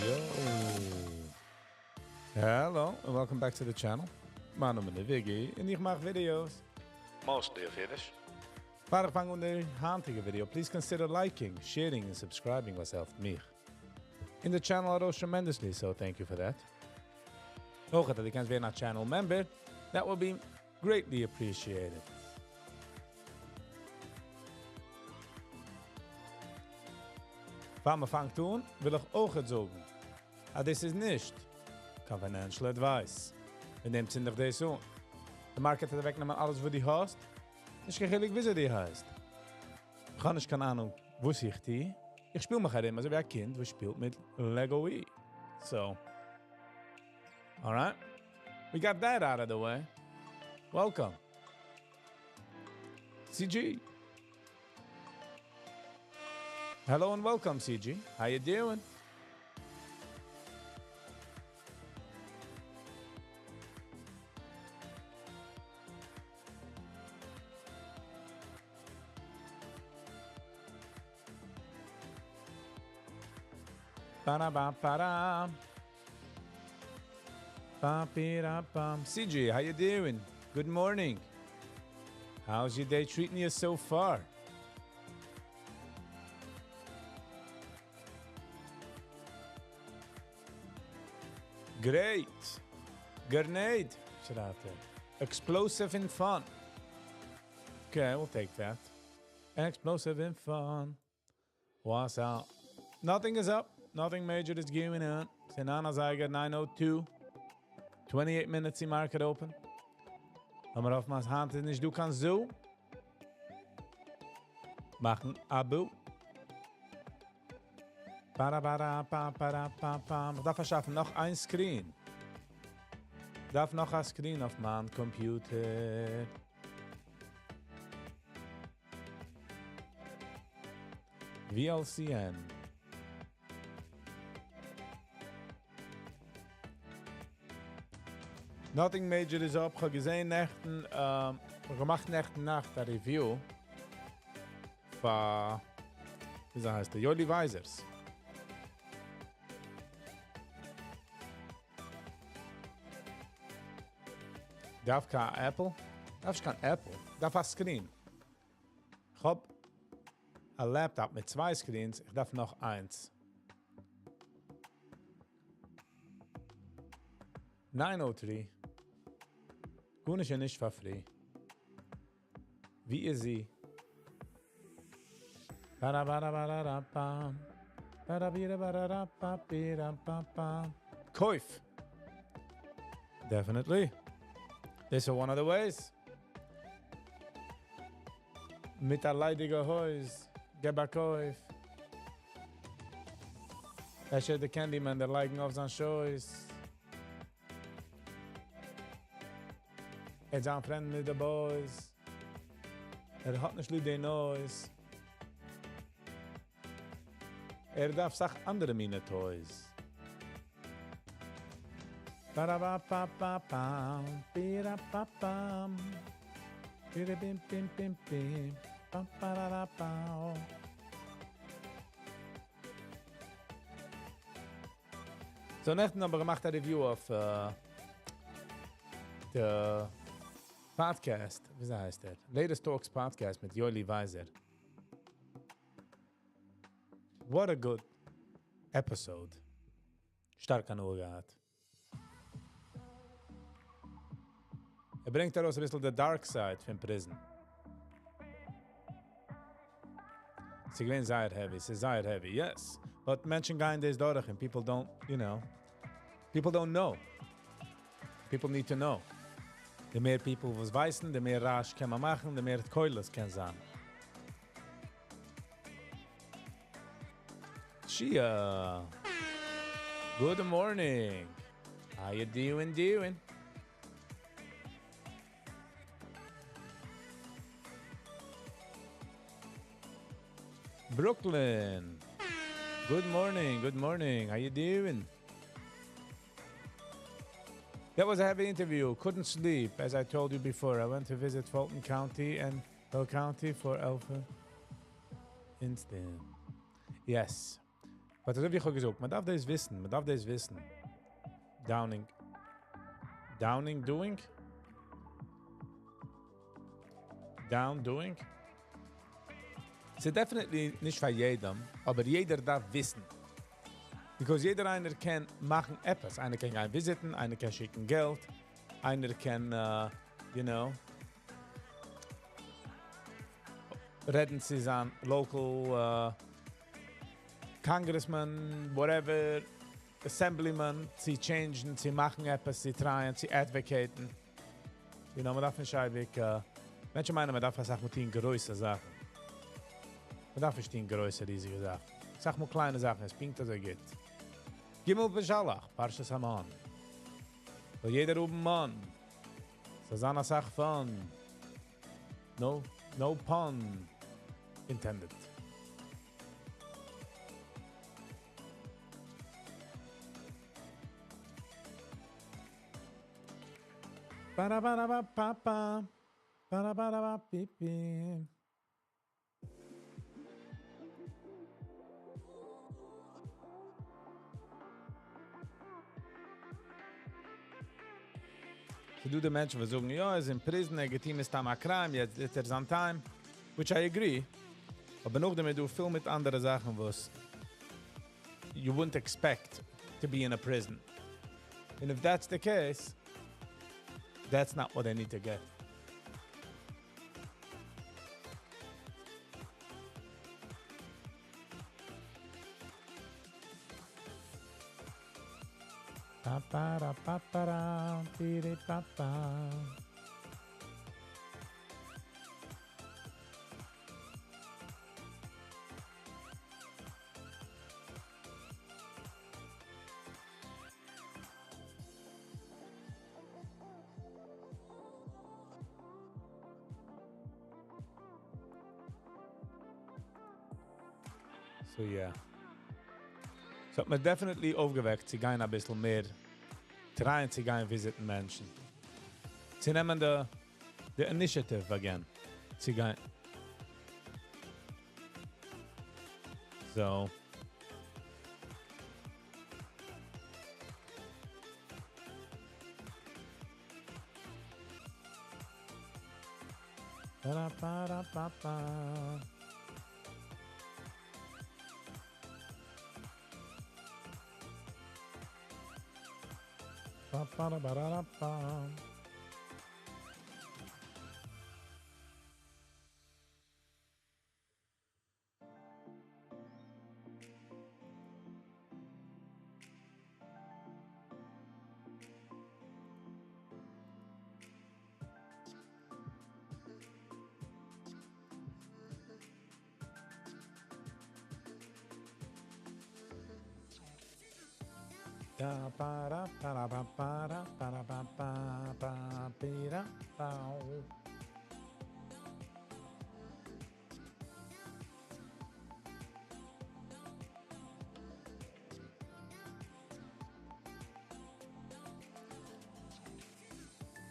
Yo. Hello and welcome back to the channel. My name is Viggy and I make videos. Mostly of Yiddish. Before we on the heutige video, please consider liking, sharing and subscribing was helped me. In the channel I rose tremendously, so thank you for that. Ook dat ik kan weer naar channel member, that would be greatly appreciated. Wann wir fangen tun, will ich auch sagen. Das ist nicht kein financial advice. Wir nehmen es nicht das so. Der Market hat wegnehmen alles, was die heißt. Ich kann nicht wissen, wie die heißt. Ich habe nicht keine Ahnung, wo sich die. Ich spiele mich immer so wie ein Kind, das spielt mit Lego E. So. Alright. We got that out of the way. Welcome. CG. Hello and welcome, CG. How you doing? Ba-da-ba-ba-da. Ba-bi-da-bum. CG, how you doing? Good morning. How's your day treating you so far? Great. Grenade, schrijft hij. Explosive in fun. Okay, we'll take that. Explosive in fun. What's up? Nothing is up. Nothing major is going on. Senana Zeiger 902. 28 minutes die market open. Aber auf meine Hand ist nicht, du kannst so machen. Abo. Ich darf verschaffen noch ein Screen. Ich darf noch ein Screen auf meinem Computer. VLCN. Nothing major is up. Ich habe gesehen, gemacht Nacht eine Review von, wie heißt der, Jolly Weisers. Darf kein Apple? Darf ich kein Apple? Darf ein Screen? Ich habe ein Laptop mit 2 Screens. Ich darf noch eins. 903. Gut ist ja nicht für free. Wie ihr sie. Kauf. Definitely. This is one of the ways. Mit der leidigen Häus. Gebakauf. Das ist der Candyman, der liken auf seinen Schoß. Ist ein Freund mit den Boys. Hat nicht den Noise. Darf sich andere meine Toys. Ba-da-ba-ba-ba-bam, bi-da-ba-bam, bi-da-bim-bim-bim-bim, ba-ba-da-da-bam. So, nächsten haben wir gemacht eine Review auf der Podcast, wie heißt der? Latest Talks Podcast mit Jolly Weiser. What a good episode. Stark an Uhr gehabt. Bringt daraus ein bisschen the dark side von Prison. Sie gewinnt sehr heavy, sie ist sehr heavy, yes. But Menschen gehen das durch and people don't, people don't know. People need to know. The mehr people was weißen, the mehr Rasch kann man machen, the mehr Keulis kann sein. Shia. Good morning. How you doing? Brooklyn. Good morning. How you doing? That was a heavy interview. Couldn't sleep, as I told you before. I went to visit Fulton County and Hill County for Alpha Instant. Yes. Aber das habe ich auch gesagt, man darf das wissen. Downing, doing? Doing? Es ist definitely nicht für jedem, aber jeder darf wissen. Because jeder einer kann machen etwas. Einer kann gehen visiten, einer kann schicken Geld, einer kann, reden sie sein local congressman, whatever, assemblyman, sie changen, sie machen etwas, sie trying, sie advocaten. Man darf nicht Menschen meinen, man darf sagen, mit ihnen größere Sachen. Man darf nicht ihnen größere, riesige Sachen. Sag mal kleine Sachen, es pinkt, dass geht. Gimel Beshalach, Parshas Haman. So jeder oben Mann. So ist eine Sache von. No pun intended. Ba-da-ba-da-ba-ba-ba. Ba-da-ba-da-ba-bi-bi. So do the Menschen, die sagen, ja, er ist in prison, er geht ihm ist am Crime, jetzt ist er some time, which I agree. Aber noch damit du viel mit anderen Sachen, was you wouldn't expect to be in a prison. And if that's the case, that's not what I need to get. Pa-pa-da-pa-pa-da, piri-pa-pa. So yeah. So hat mir definitely aufgeweckt, sie gehen ein bisschen mehr trying zu gehen visiten Menschen. Sie nehmen the initiative again. Sie gehen. So. Ba-da-ba-da-ba-ba. Ba-ba-da-ba-da-ba.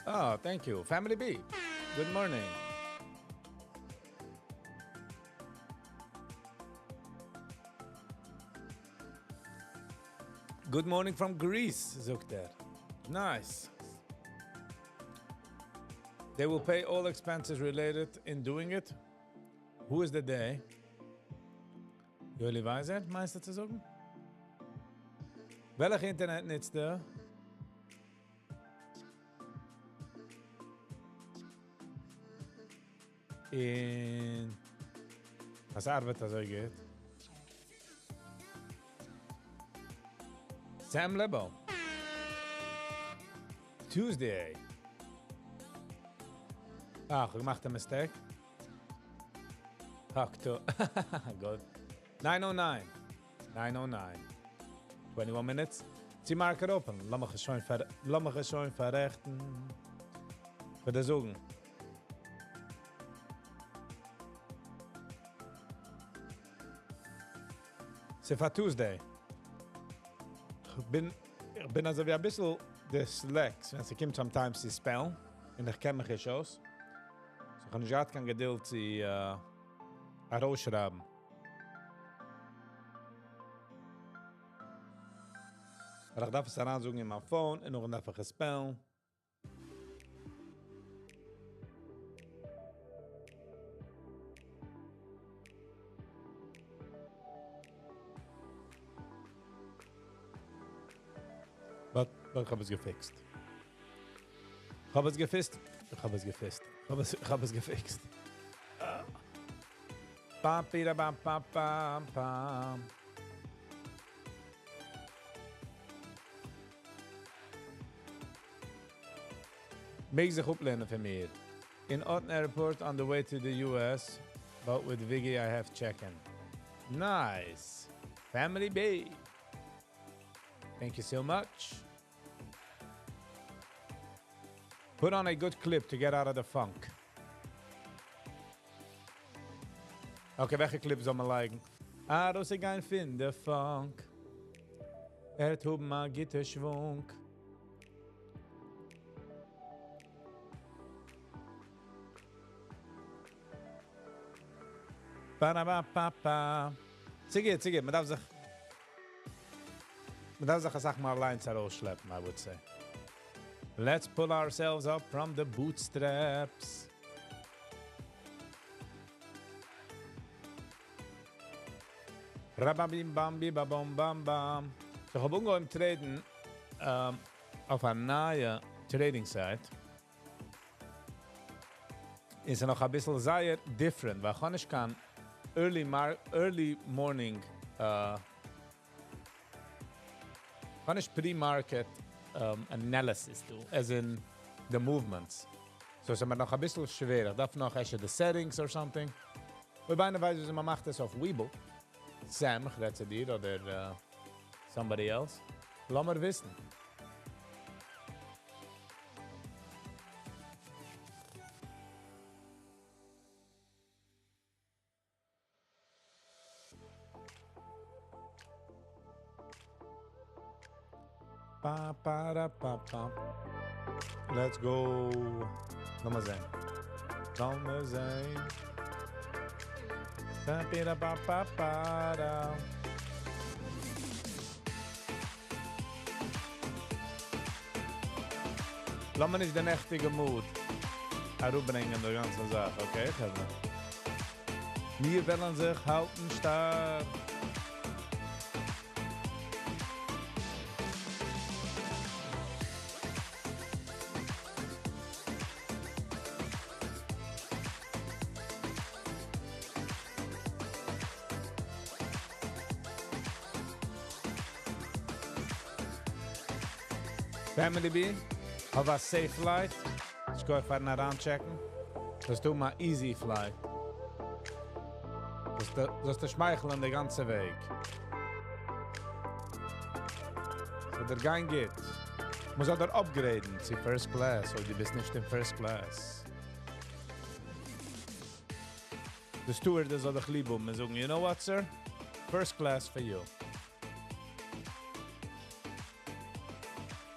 Oh, thank you. Family B. Good morning. Good morning from Greece, sagt er. Nice. They will pay all expenses related in doing it. Who is the day? Jolie Weiser, meinst du zu sagen? Welch Internet nutzt du? In... Was arbeitet so geht? Sam Lebo. Tuesday. Ach, ich machte ein Mistake. Ach, du. Gut. 9:09. 9:09. 21 minutes. Sie marker open. Lass mich schon verrechten. Für die Sogen. Sie war Tuesday. Ich bin also wie ein bisschen dyslex, wenn sie kommt sometimes zu spellen, und ich kenne mich nicht aus. So kann ich gerade kein Geduld zu rausschreiben. Aber ich darf es heransuchen in mein Phone und noch einfach gespellen. Was ich habe es gefixt. Ich habe es gefixt. Ich habe es gefixt. Pam, pira, pam, pam, pam, pam. Make sich uplehnen für mir. In Otten Airport on the way to the US, but with Viggy I have check-in. Nice. Family Bay. Thank you so much. Put on a good clip to get out of the funk. Okay, welche Clip soll man liken? Das ist ein Finde Funk. Tut mal Gitterschwung. Ba-da-ba-ba-ba. Ziggy, man darf sich eine Sache mal allein herausschleppen, I would say. Let's pull ourselves up from the bootstraps. Rababim-bam-bim-bam-bam-bam. So, ich habe umgegangen im Traden auf einer neuen Trading-Site. Ist noch ein bisschen sehr different, weil ich kann early morning kann ich pre-market analysis do, as in the movements. So ist es noch ein bisschen schwerer. Ich darf noch the settings or something. Wobei eine Weise, man macht das auf Weibo. Sam, ich rede dir, oder somebody else. Lass mal wissen. Pa, pa, da, pa, pa. Let's go. Lass mal sehen. Pa, pa, pa, pa, pa, da. Lass mal nicht den echten Mut herüberbringen, die ganze Sache, okay? Wir wollen sich halten stark. Family B, have a safe flight. Ich gehe einfach nach checken. Das tut mal easy flight. Das ist der Schmeicheln den ganzen Weg. So der Gang geht. Muss auch der upgraden zu First Class, oder du bist nicht in First Class. Der Steward ist auch lieb und sagen, you know what, sir? First Class for you.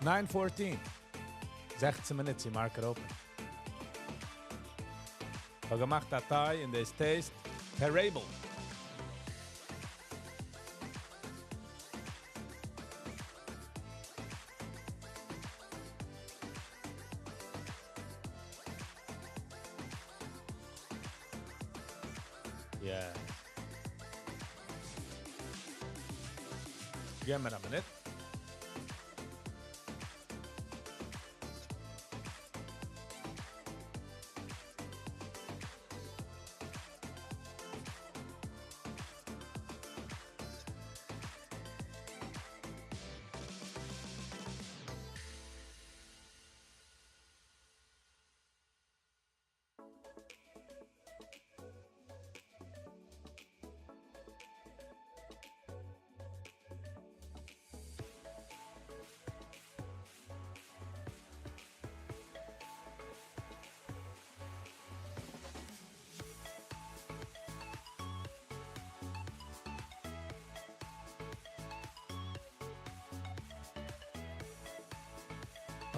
9:14. 16 Minuten, Marker open. Ich habe gemacht das Thai in this taste terrible. Yeah. Give me a minute.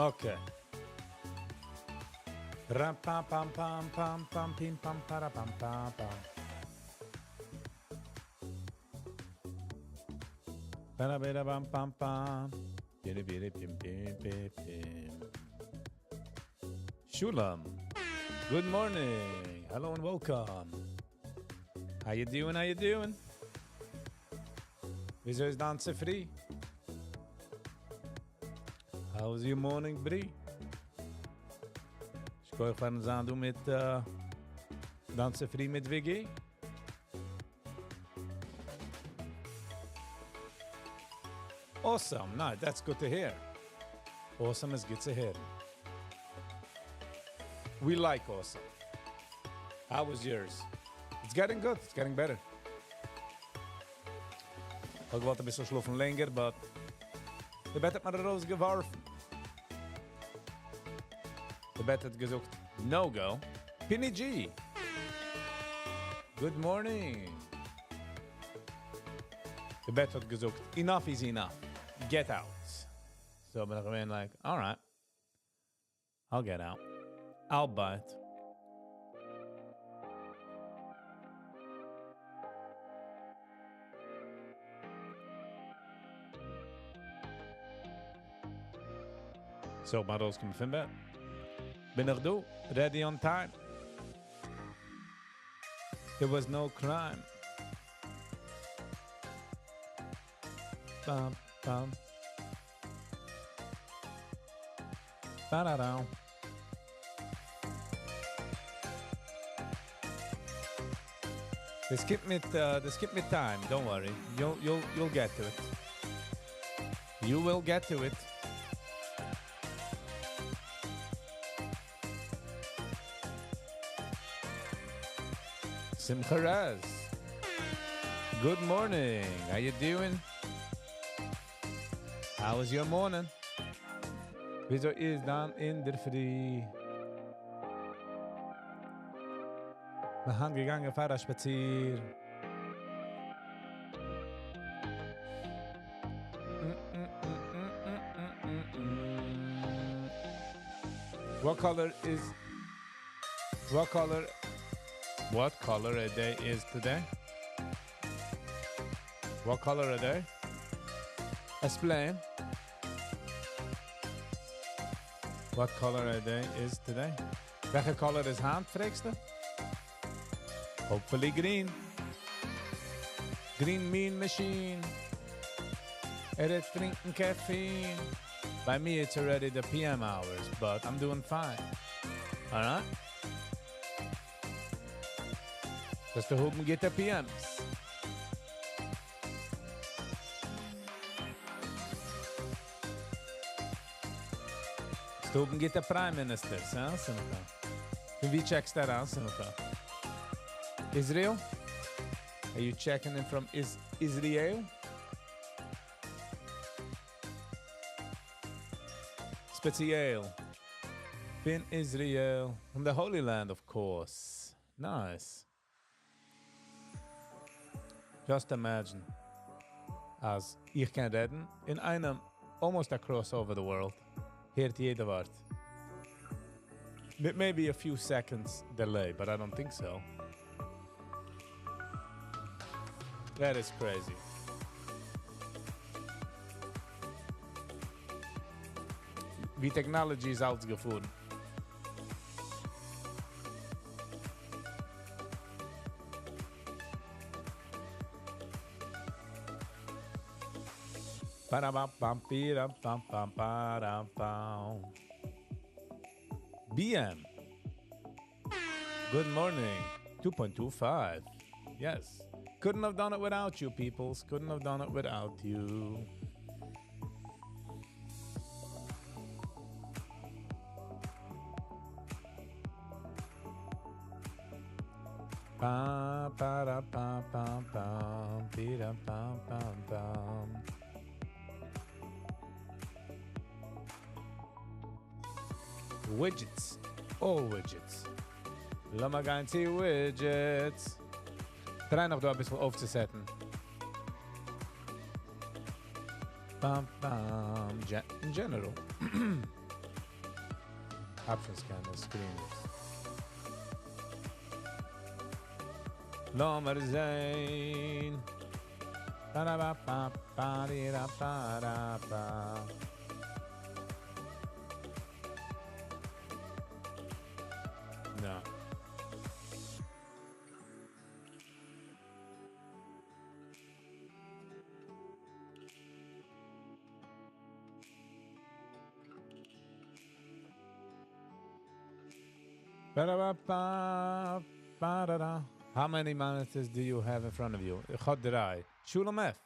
Okay. Ram pam pam pam pam pam pim pam para pam pam pam. Para bera pam pam pam. Shulam, good morning. Hello and welcome. How you doing? How you doing? Wieso ist Danze free? How's your morning, Brie? Ich kann euch was sagen, du mit Danze free mit Viggy? Awesome. No, that's good to hear. Awesome is good to hear. We like awesome. How was yours? It's getting good. It's getting better. Ich wollte ein bisschen schlafen länger, but der Bett hat mir rausgeworfen. Der Bett hat gesagt, no go. Penny G. Good morning. Der Bett hat gesagt, enough is enough. Get out. So bin ich gewesen like, all right. I'll get out. I'll bite. So, maar rauskommen von Bett. Bin ich du? Ready on time? There was no crime. Bum, bum. Ba-da-da. This skip mit time. Don't worry. You'll get to it. You will get to it. Simcha Raz. Good morning. How you doing? How was your morning? Wieso ist dann in der Früh? Wir haben gegangen für einen Spazier. What color a day is today? What color a day? Explain. What color a day is today? Welche color is hand, fragst du? Hopefully green. Green mean machine. It's drinking caffeine. By me, it's already the PM hours, but I'm doing fine. All right? Just to hope we get the PMs. Just to hope we get the Prime Ministers, huh? Can we check that out? Israel? Are you checking in from Israel? Special. Bin Israel. From the Holy Land, of course. Nice. Just imagine, as ich kann reden, in einem almost across over the world, hört jeder Wort. Maybe a few seconds delay, but I don't think so. That is crazy. Wie technology is ausgefunden. BM. Good morning. 2.25. Yes. Couldn't have done it without you, peoples. Couldn't have done it without you. Ba ba da ba ba ba be da ba ba ba. Widgets. All widgets. Lass mal gehen zu Widgets. Drei noch da ein bisschen aufzusetzen. Bam, bam. In general. Option scanner screens. Lass mal sehen. Ba-da-ba-ba-ba-di-da-ba-da-ba. No. Ba-da-ba-ba, ba-da-da. How many monitors do you have in front of you? Chod drei. Shulam F.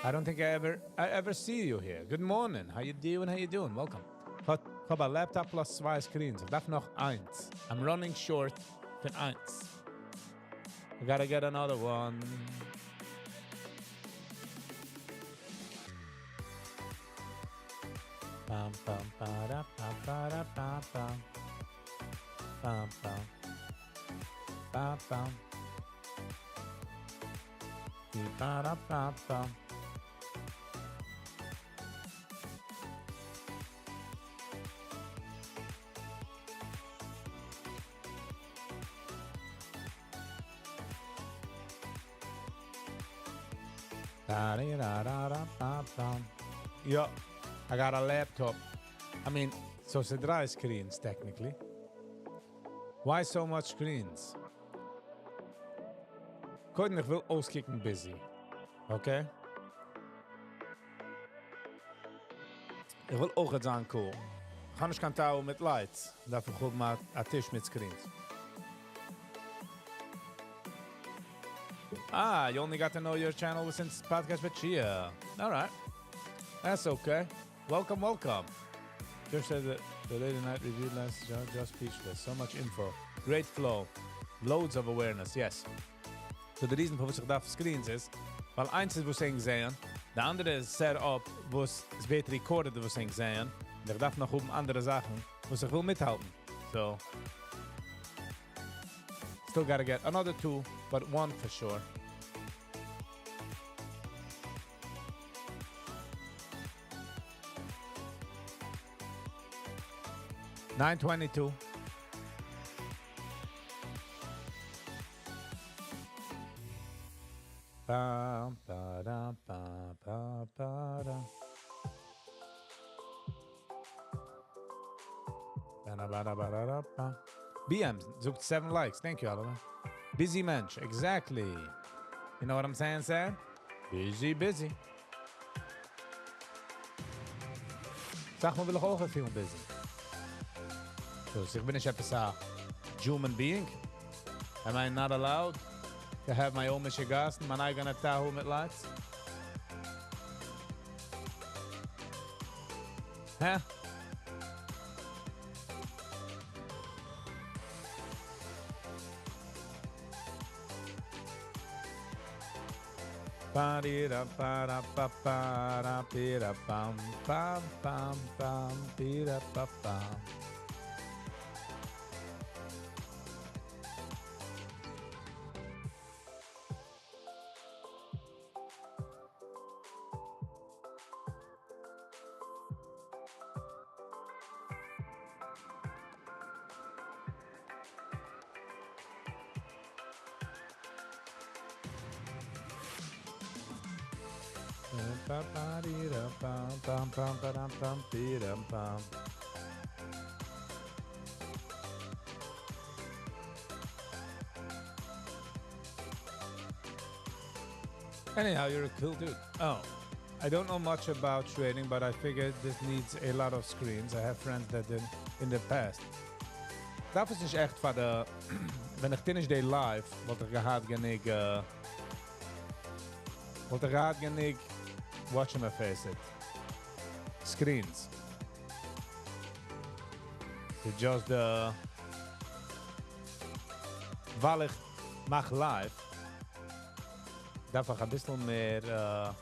I don't think I ever see you here. Good morning. How you doing? How you doing? Welcome. Ich hab a laptop plus 2 screens. Ich darf noch 1. I'm running short for 1. I gotta get another one. Bum, bum, ba-da, ba-da, ba-bum. Bum, bum. Ba-bum. Ba-da, ba-bum. Yeah, I got a laptop. I mean, so it's 3 screens technically. Why so much screens? Koiden, ich will auskicken busy. Okay? Ich will auch jetzt sagen cool. Ich kann nicht kein Tau mit Lights. Dafür hol mal einen Tisch mit Screens. Ah, you only got to know your channel since podcast with Chia. All right. That's okay. Welcome, welcome. Just said that the late night review last just speechless. So much info. Great flow. Loads of awareness, yes. So the reason for which ich darf Screens ist, weil eins ist, wo sie sehen, der andere ist set up, wo es wird recorded, wo sie sehen, und ich darf noch oben andere Sachen, wo ich will mithalten. So, still gotta get another 2, but 1 for sure. $9.22. Ba ba da ba ba ba da. Ba da ba da ba da ba. BM sucht 7 likes. Thank you, Oliver. Busy Mensch, exactly. You know what I'm saying, Sam? Busy, busy. Sag mal, will ich auch ein Film busy? So, ich bin nicht etwas a human being. Am I not allowed to have my own Michigan, my eigene Tahu mit Lights? Huh? Ba-di-da-ba-da-ba-ba-da-bi-da-bam-bam-bam-bam-bi-da-ba-bam. Ba-ba-di-da-bam-bam-bam-bam-bam-bi-da-bam. Anyhow, you're a cool dude. Oh, I don't know much about trading, but I figured this needs a lot of screens. I have friends that did in the past. Das ist nicht echt für der, wenn ich finish day live, wollte ich gehad genig, watch my face it. Screens. So just weil ich mach live, darf ich ein bisschen mehr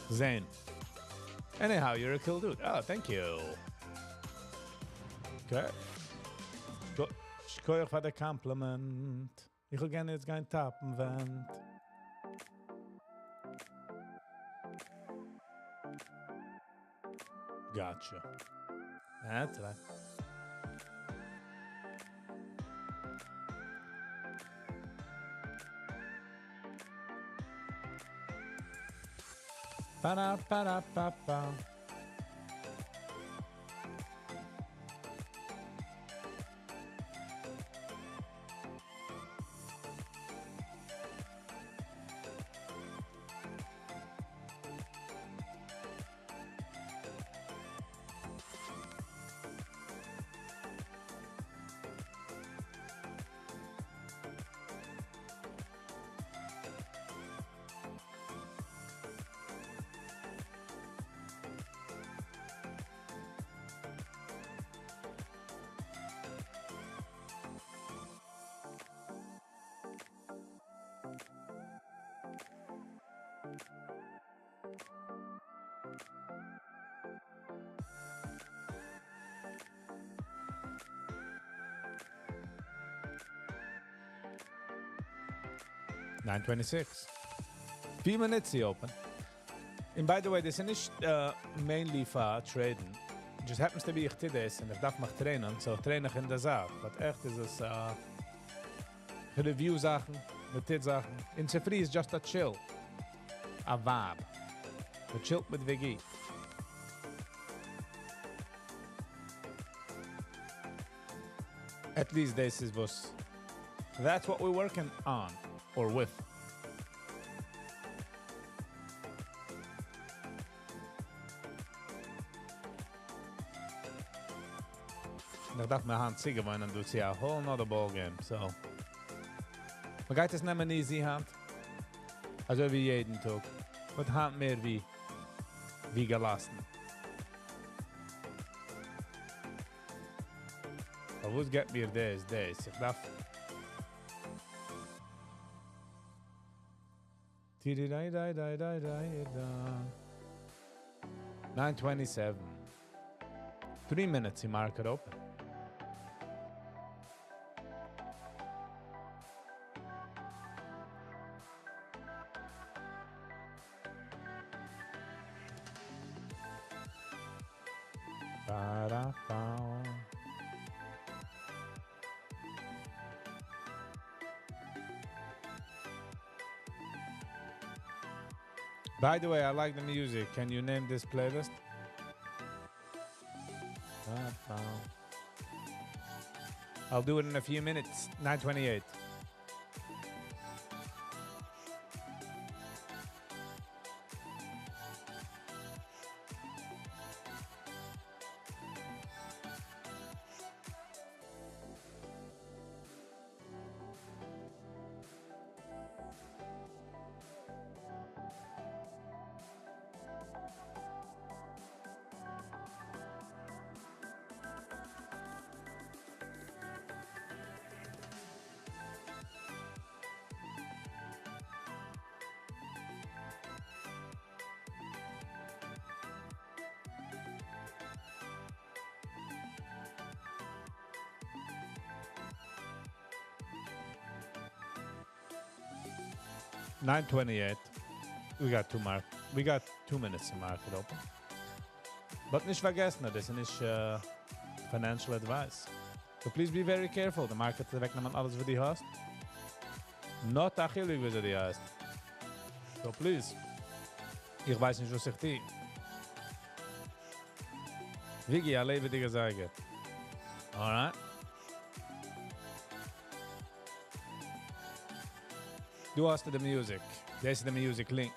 sehen. Anyhow, you're a cool dude. Oh, thank you. Okay. Ich kann euch für den Kompliment. Ich will gerne jetzt gehen tappen, wenn... Gotcha. That's right. Ba-da-ba-da-ba-ba. $9.26. 4 minutes open. And by the way, this is not mainly for trading. It just happens to be ich this and ich darf mich trainen, so traine ich in der Sache. But echt ist es Review-Sachen, Notiz-Sachen. In Sefri is just a chill. A vibe. A chillt mit Viggy. At least this is was. That's what we're working on or with. Ich dachte mir, Hand Ziege wollen, du sie a whole nother ball game, so. Man geht es nehmen easy Hand. Also wie jeden Tag. Mit Hand mehr wie gelassen. Aber was geht mir das? Ich darf... 9:27. 3 minutes in market open. By the way, I like the music. Can you name this playlist? I'll do it in a few minutes. 9:28. $9.28. We got 2 minutes to market open. But nicht vergessen, das ist nicht financial advice. So please be very careful. The market wegnehmen alles, was du hast. Not achillig, wie du hast. So please. Ich weiß nicht, was ich tue. Viggy, ich lebe dir sagen. Alright? Du hast the music. This is the music link.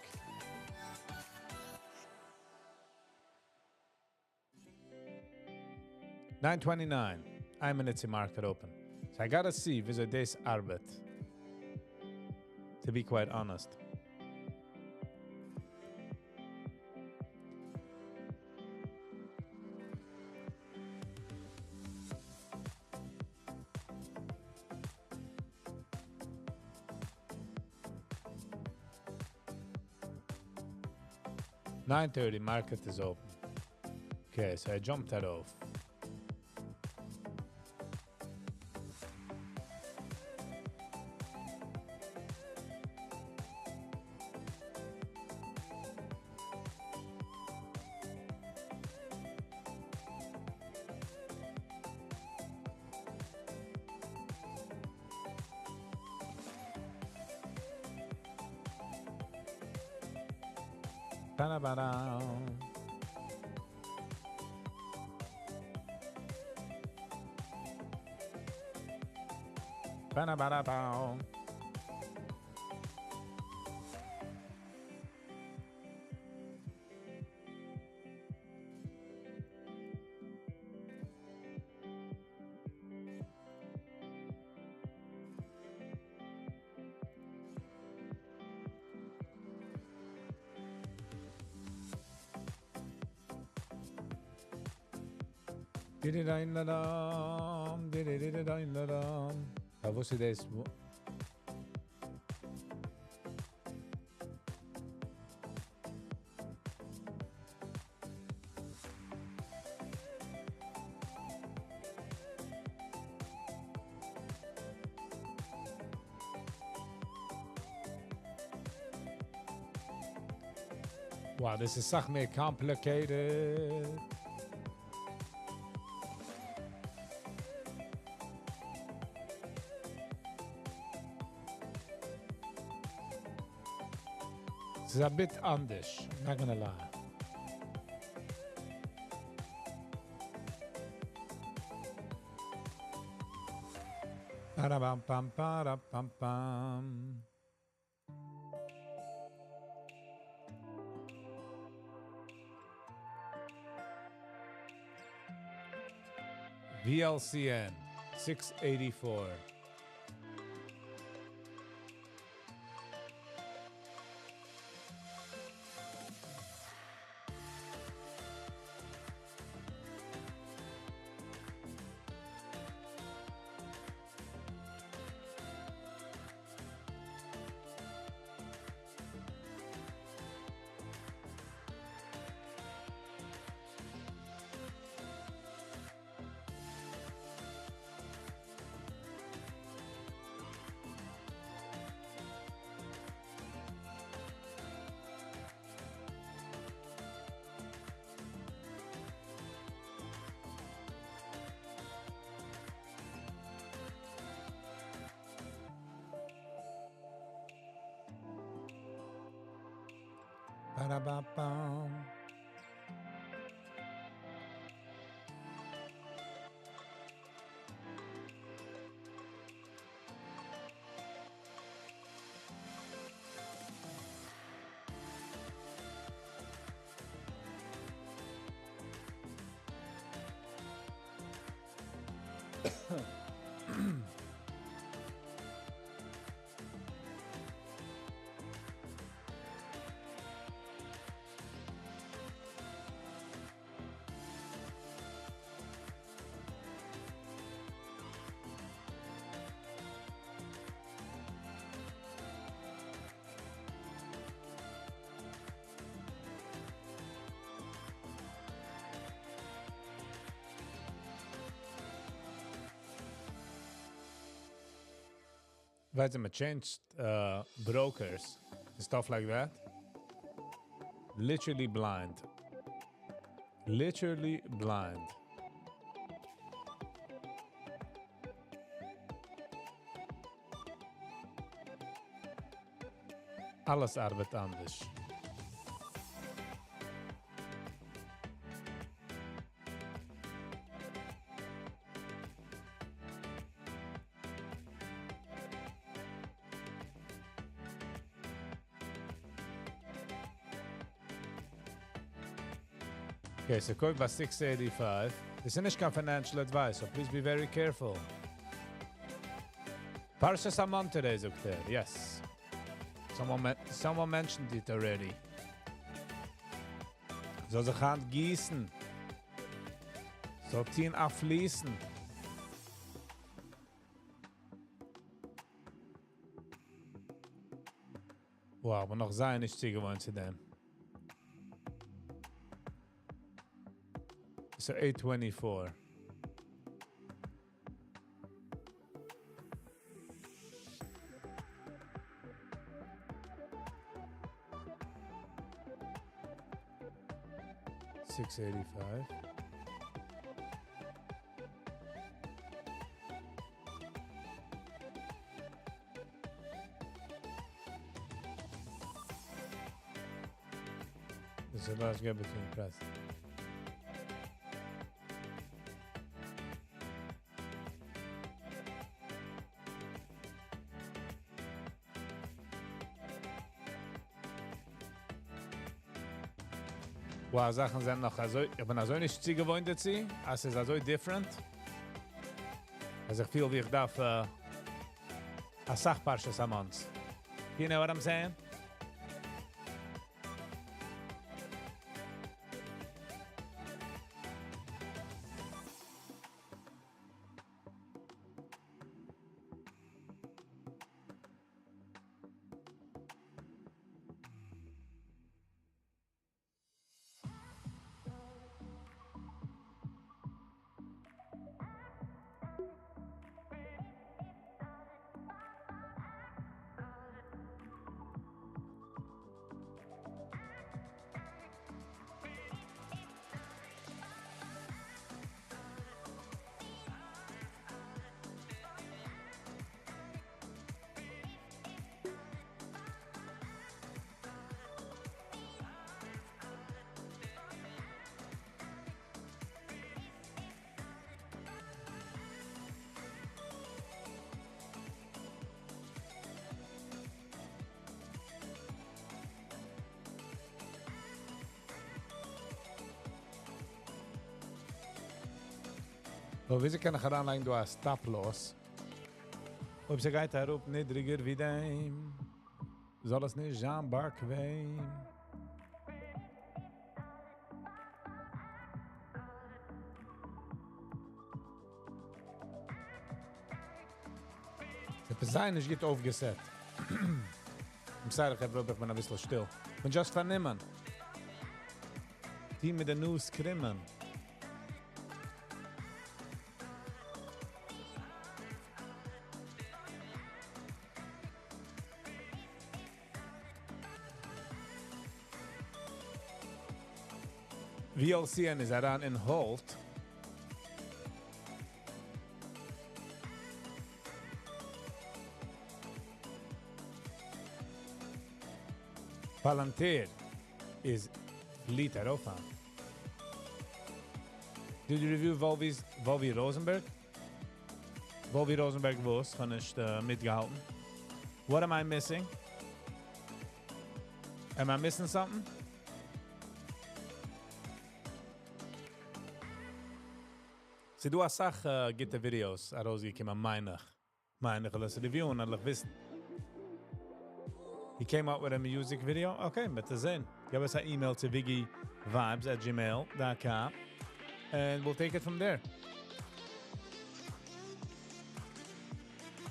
$9.29. I'm in its market open. So I gotta see wieso this arbeit. To be quite honest. $9.30, market is open. Okay, so I jumped that off. Ba-da-ba-da. Ba-da-ba-da-ba. Did-it-dine-da-dum, did-it-dine-da-dum. Wusste das? Wow, this is sach mehr complicated. This is a bit anders, not gonna lie. Ba-da-bam-bam-ba-da-bam-bam. VLCN 684. Ba-da-ba-bam. Wait a minute, changed brokers and stuff like that. Literally blind. Literally blind. Alles arbeitet anders. Okay, so code was 685. This is not financial advice, so please be very careful. Parsha Samon today is up there, yes. Someone mentioned it already. So ze gaan gießen. So tien afließen. Wow, aber noch sein nicht gewohnt zu dem. So 824. $685. This is the last gap between press. Wow, Sachen sind noch so, ich bin also nicht zu gewohnt dazu, es ist also different. Also ich fühle, wie ich darf a Sachparsche Samons. You know what I'm saying? So, wieso kann ich heranlegen, du hast Stop-Loss? Ob sie geht herup niedriger wie dem, soll es nicht sein bequem. Der Pesain ist gut aufgesetzt. Ich sage, ich bin ein bisschen still. Und just vernehmen. Die mit der News krimmen. VLCN is around in Holt. Palantir is Lita Rofan. Did you review Volvi Rosenberg? Volvi Rosenberg was, kann ich mitgehalten. What am I missing? Am I missing something? Sie du a Sach gitte Videos a rausgekommen, meine gelesen Review und alle wissen. He came out with a music video. Okay, mit der sehen. Give us an email to viggyvibes@gmail.com and we'll take it from there.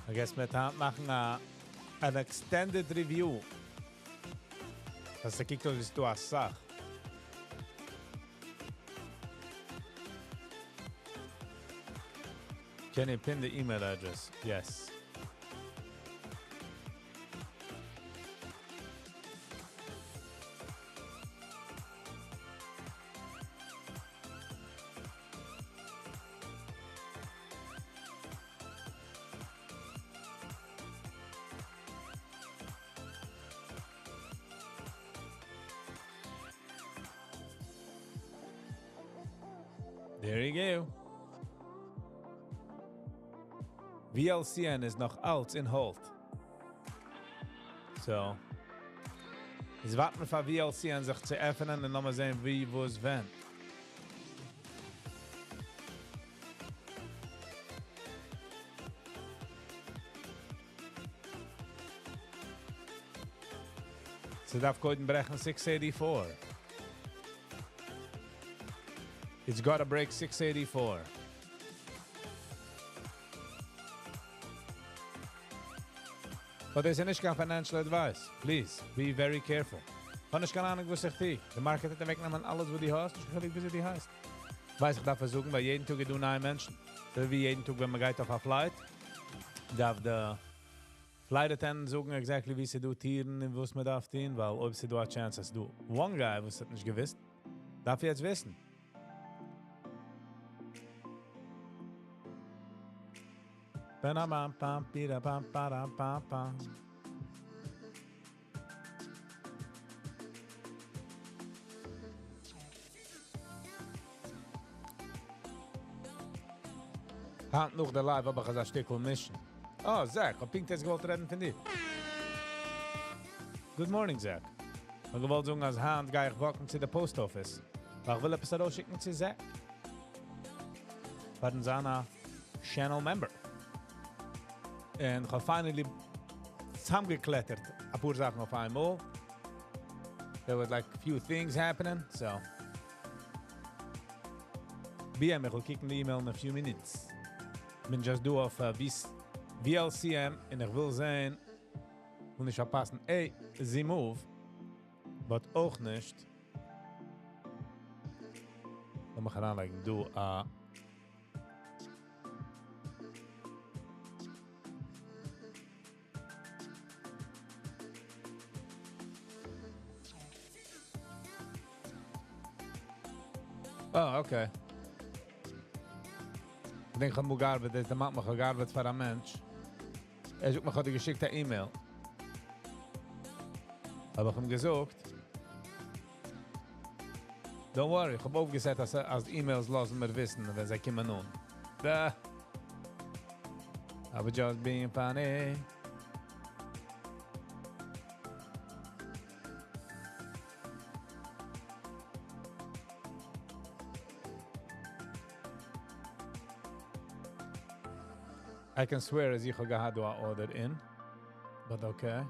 I guess mit Hand machen an extended review. Das ist gekickt, was du hast Sach. Can you pin the email address? Yes. There you go. VLCN is noch alt in Holt. So. Jetzt warten wir für VLCN sich zu öffnen und nochmal sehen, wie, wo es wenn. Sie darf heute brechen 684. It's gotta break 684. But there's nicht kein financial advice. Please, be very careful. Wenn ich keine Ahnung, was ich die. Der Market hat wegnehmen alles, was die hast. Ich weiß nicht, wie sie die heißt. Weiß ich darf versuchen, weil jeden Tag du neue Menschen. So wie jeden Tag, wenn man geht auf eine Flight, darf der Flight Attendant sagen, exactly wie sie du tieren und was man darf tun, weil ob sie du eine Chance hast, du. One guy, was hat nicht gewusst, darf jetzt wissen. Hand noch der Live, aber ich habe ein Stück mischen. Oh, Zach, ich habe jetzt gewollt reden von dir. Good morning, Zach. Ich wollte sagen, als Hand gehe ich walken zu der Post Office. Aber ich will etwas rausschicken zu Zach. Werden seiner Channel Member. Und ich habe finally zusammengeklettert. Ein paar Sachen auf einmal. There was like a few things happening, so. BM, ich will kicken die E-Mail in a few minutes. Ich bin just do auf VLCM und ich will sehen, und ich verpassen, ey, sie move, but auch nicht. Dann mach ich anlegen, du, oh, okay. Ich denke, ich habe gearbeitet, der macht mich gearbeitet für einen Mensch. Sucht mich heute geschickt eine E-Mail. Habe ich ihm gesagt, don't worry, ich habe aufgesetzt, als E-Mails lassen wir wissen, wenn sie kommen nun. Da. I was just being funny. I can swear as ich gehad do a order in, but okay.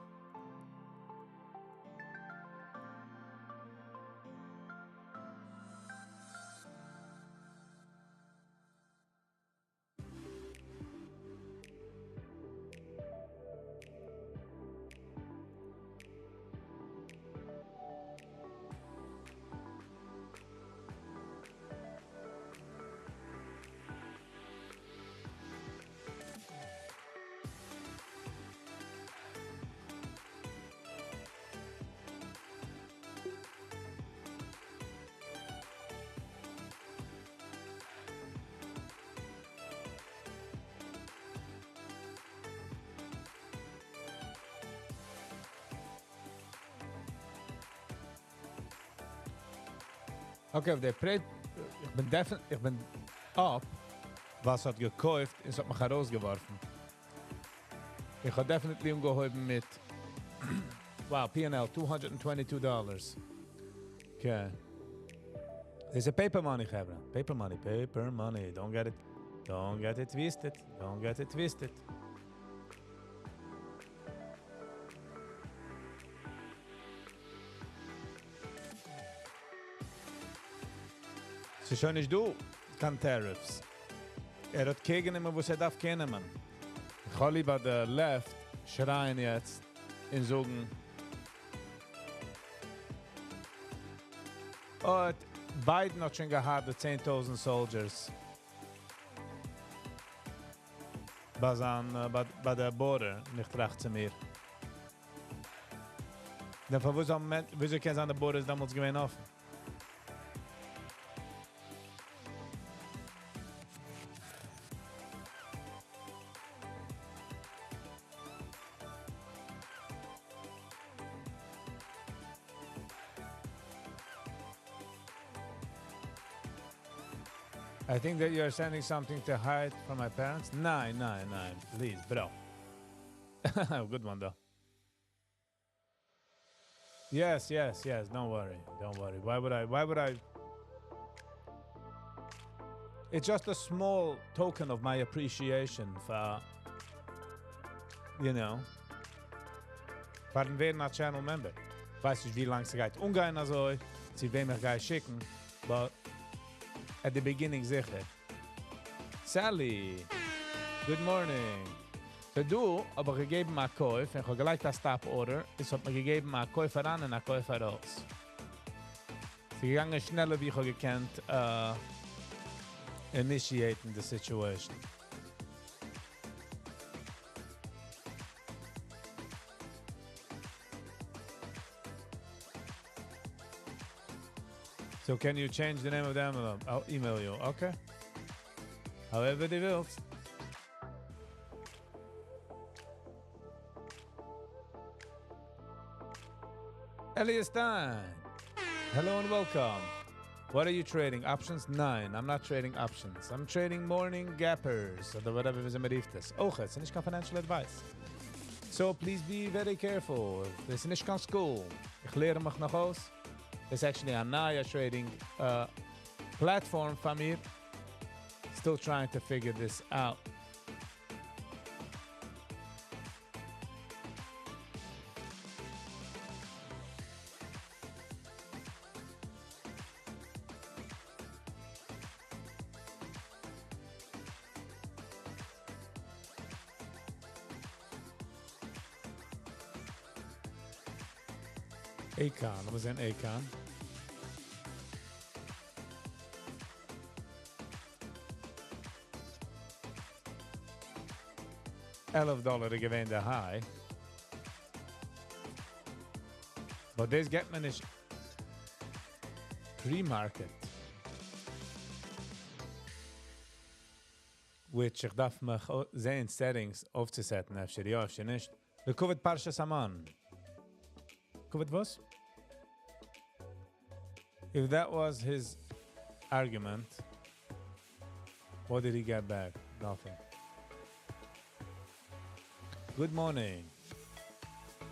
Okay, auf der Preit, ich bin ab, was hat gekauft, und hat mich herausgeworfen. Ich habe definitely umgehoben mit, wow, P&L, $222. Okay. There's a paper money, Hebra. Paper money. Don't get it twisted. So schon nicht du, kann Tariffs. Hat gegennehmen, was darf kennen. Ich habe lieber der Left schreien jetzt in sagen, Biden hat schon gehabt, 10.000 Soldiers bei der Border, nicht recht zu mir. Dann wieso kann es an der Border damals gewesen offen? I think that you are sending something to hide from my parents. Nein, please, bro. Good one, though. Yes. Don't worry. Why would I? It's just a small token of my appreciation for, for ein Channel Member. Weiß nicht, wie lange es geht umgehen, also, sie wem ich gehe schicken, but at the beginning sicher. Sally, good morning. So du, aber gegeben mal Kauf, ich habe gleich das Stop Order, es hat mir gegeben mal Käufer an und ein Käufer raus. Sie gegangen schneller, wie ich gekannt, initiating the situation. So can you change the name of the envelope? I'll email you, okay? However they will. Elias Stein. Hello and welcome. What are you trading? Options? 9. I'm not trading options. I'm trading morning gappers. Or whatever is a meriftes. Okay, it's not financial advice. So please be very careful. This is not school. Ich lehre mich noch aus. It's actually a Naya trading platform for me. Still trying to figure this out. Acon, was in Acon. $11 to give in the high. But this get man is pre-market. Which ich darf mich sehen settings aufzusetzen, efter ja, efter nicht. Der Covid Parsha Saman. Covid was? If that was his argument, what did he get back? Nothing. Good morning.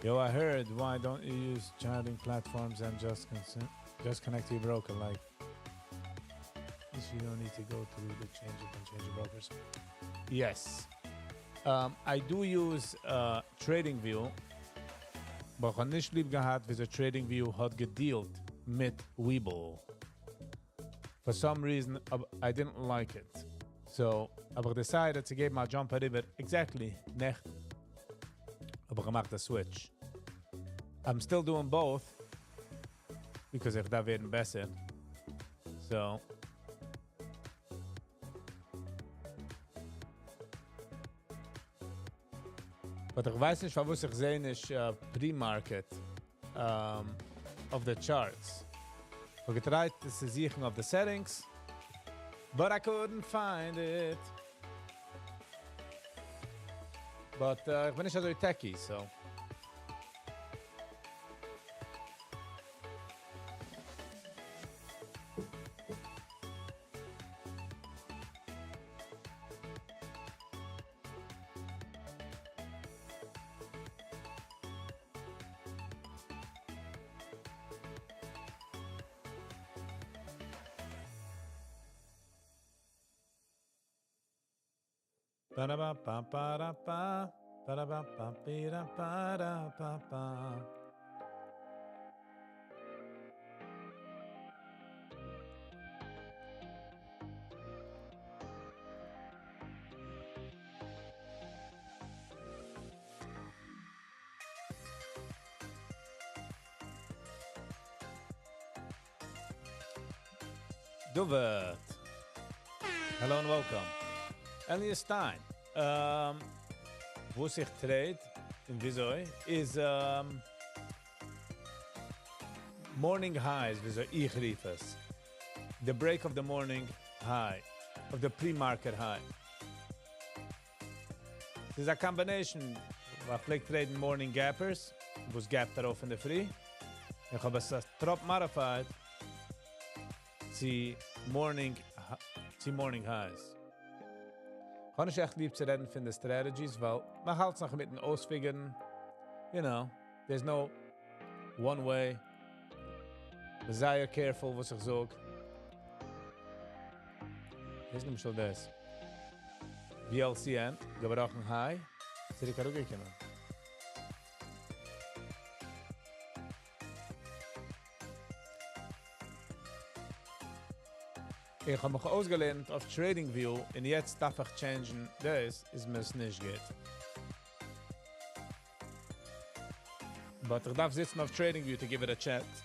Yo, I heard, why don't you use charting platforms and just connect to your broker? Like, if you don't need to go through the change your brokers. Yes. I do use TradingView, aber ich habe nicht lieb gehabt, wie so TradingView hat gedealt mit Webull. For some reason, I didn't like it. So, aber ich decided to give my jump river exactly nicht. Aber gemacht the switch. I'm still doing both because if that werden besser. So, but ich weiß nicht, was ich sehe, ist pre-market of the charts. Ich tried to see of the settings, but I couldn't find it. But ich bin nicht so techy, so. Ba-da-ba-ba-ba-da-ba, ba-da-ba-ba-ba-da-ba-da-ba-ba. Duvert. Hello and welcome. Elias Stein. Wo sich trade in wieso is morning highs, wieso ich rief es. The break of the morning high, of the pre-market high. There's a combination. I play trade morning gappers, was gap darauf in the free. Ich habe es trop modified. See morning highs. Ich kann nicht echt lieb zu reden von den Strategies, weil man halt noch mit den Ausfiguren, you know, there's no one way. Sehr careful, was ich sage. Das ist nicht so das. VLCN, gebrochen high. Soll ich auch gehen? Ich habe mich ausgelernt auf TradingView und jetzt darf ich changen, das ist mir nicht geht. But ich darf sitzen auf TradingView to give it a chance.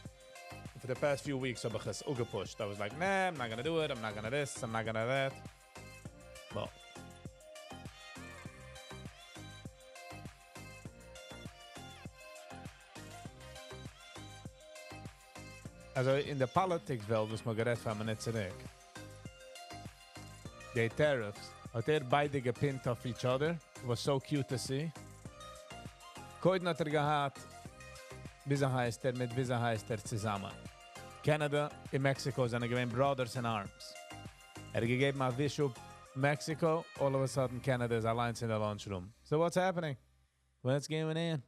For the past few weeks habe ich es auch gepusht. I was like, nah, I'm not gonna do it, I'm not gonna this, I'm not gonna that. Well. Also in der Politics-Welt, was man geredet von mir nicht zurück. The tariffs, hat beide gepinnt auf each other. It was so cute to see. Koiden hat gehad, wie heißt mit wie heißt zusammen. Canada und Mexico sind gewesen brothers in arms. Gegeben a wish up Mexico, all of a sudden Canada is alliance in the lunchroom. So what's happening? What's going in?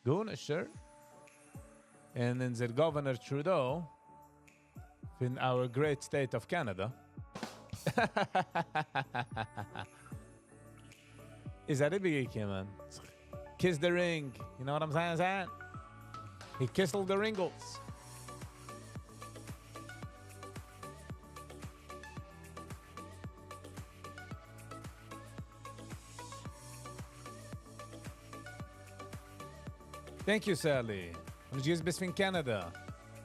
Good, sure. And then the Governor Trudeau, in our great state of Canada, is that a big man? Kiss the ring. You know what I'm saying? He kissed all the ringles. Thank you, Sally. Und du bist von Canada.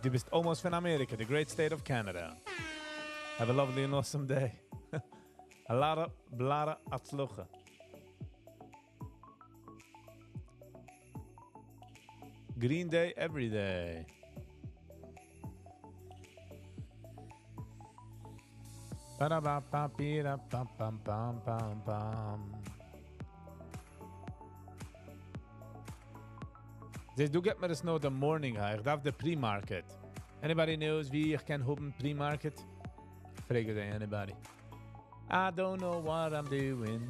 Du bist almost von Amerika, the great state of Canada. Have a lovely and awesome day. A lot of atzlucha. Green day every day. They do get me to know the morning high. Ich darf the pre-market. Anybody knows wie ich kann hoben pre-market? Frage they anybody. I don't know what I'm doing.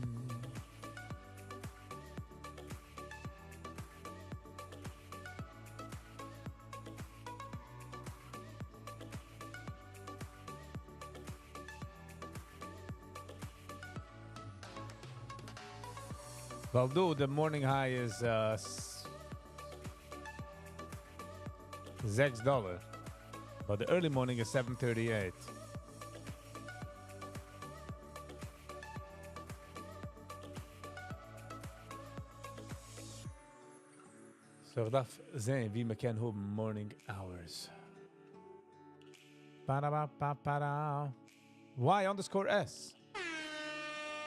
Well, dude, the morning high is $6, but the early morning is 7:38. So darf sehen, wie man kann haben morning hours. Ba-da-ba-ba-ba-da. Y_S.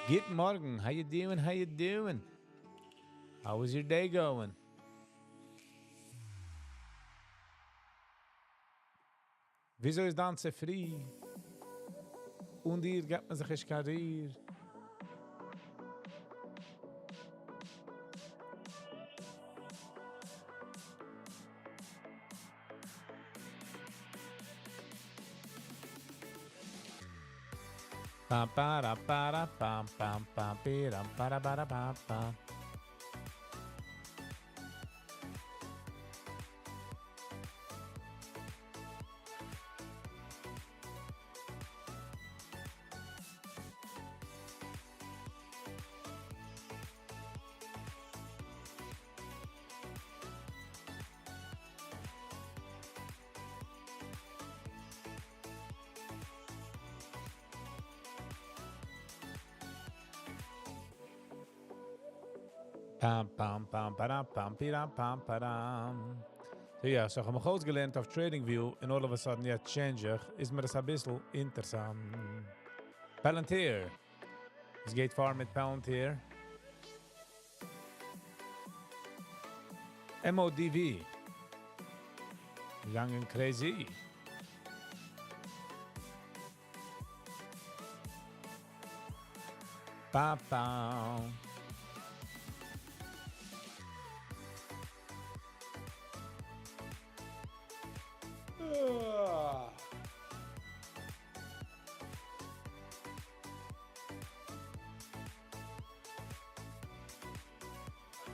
Good morning. How you doing? How you doing? How was your day going? Wieso ist dann so früh? Und hier gibt man sich ein Karriere. Pam para para pam pam pam piram para pam pam. Pam pam pam para pam piram pam param. So ja, so haben wir ausgelernt auf TradingView und all of a sudden jetzt change ist mir das ein bisschen interessant. Palantir. Es geht vor mit Palantir. MODV. Young and crazy. Ba ba.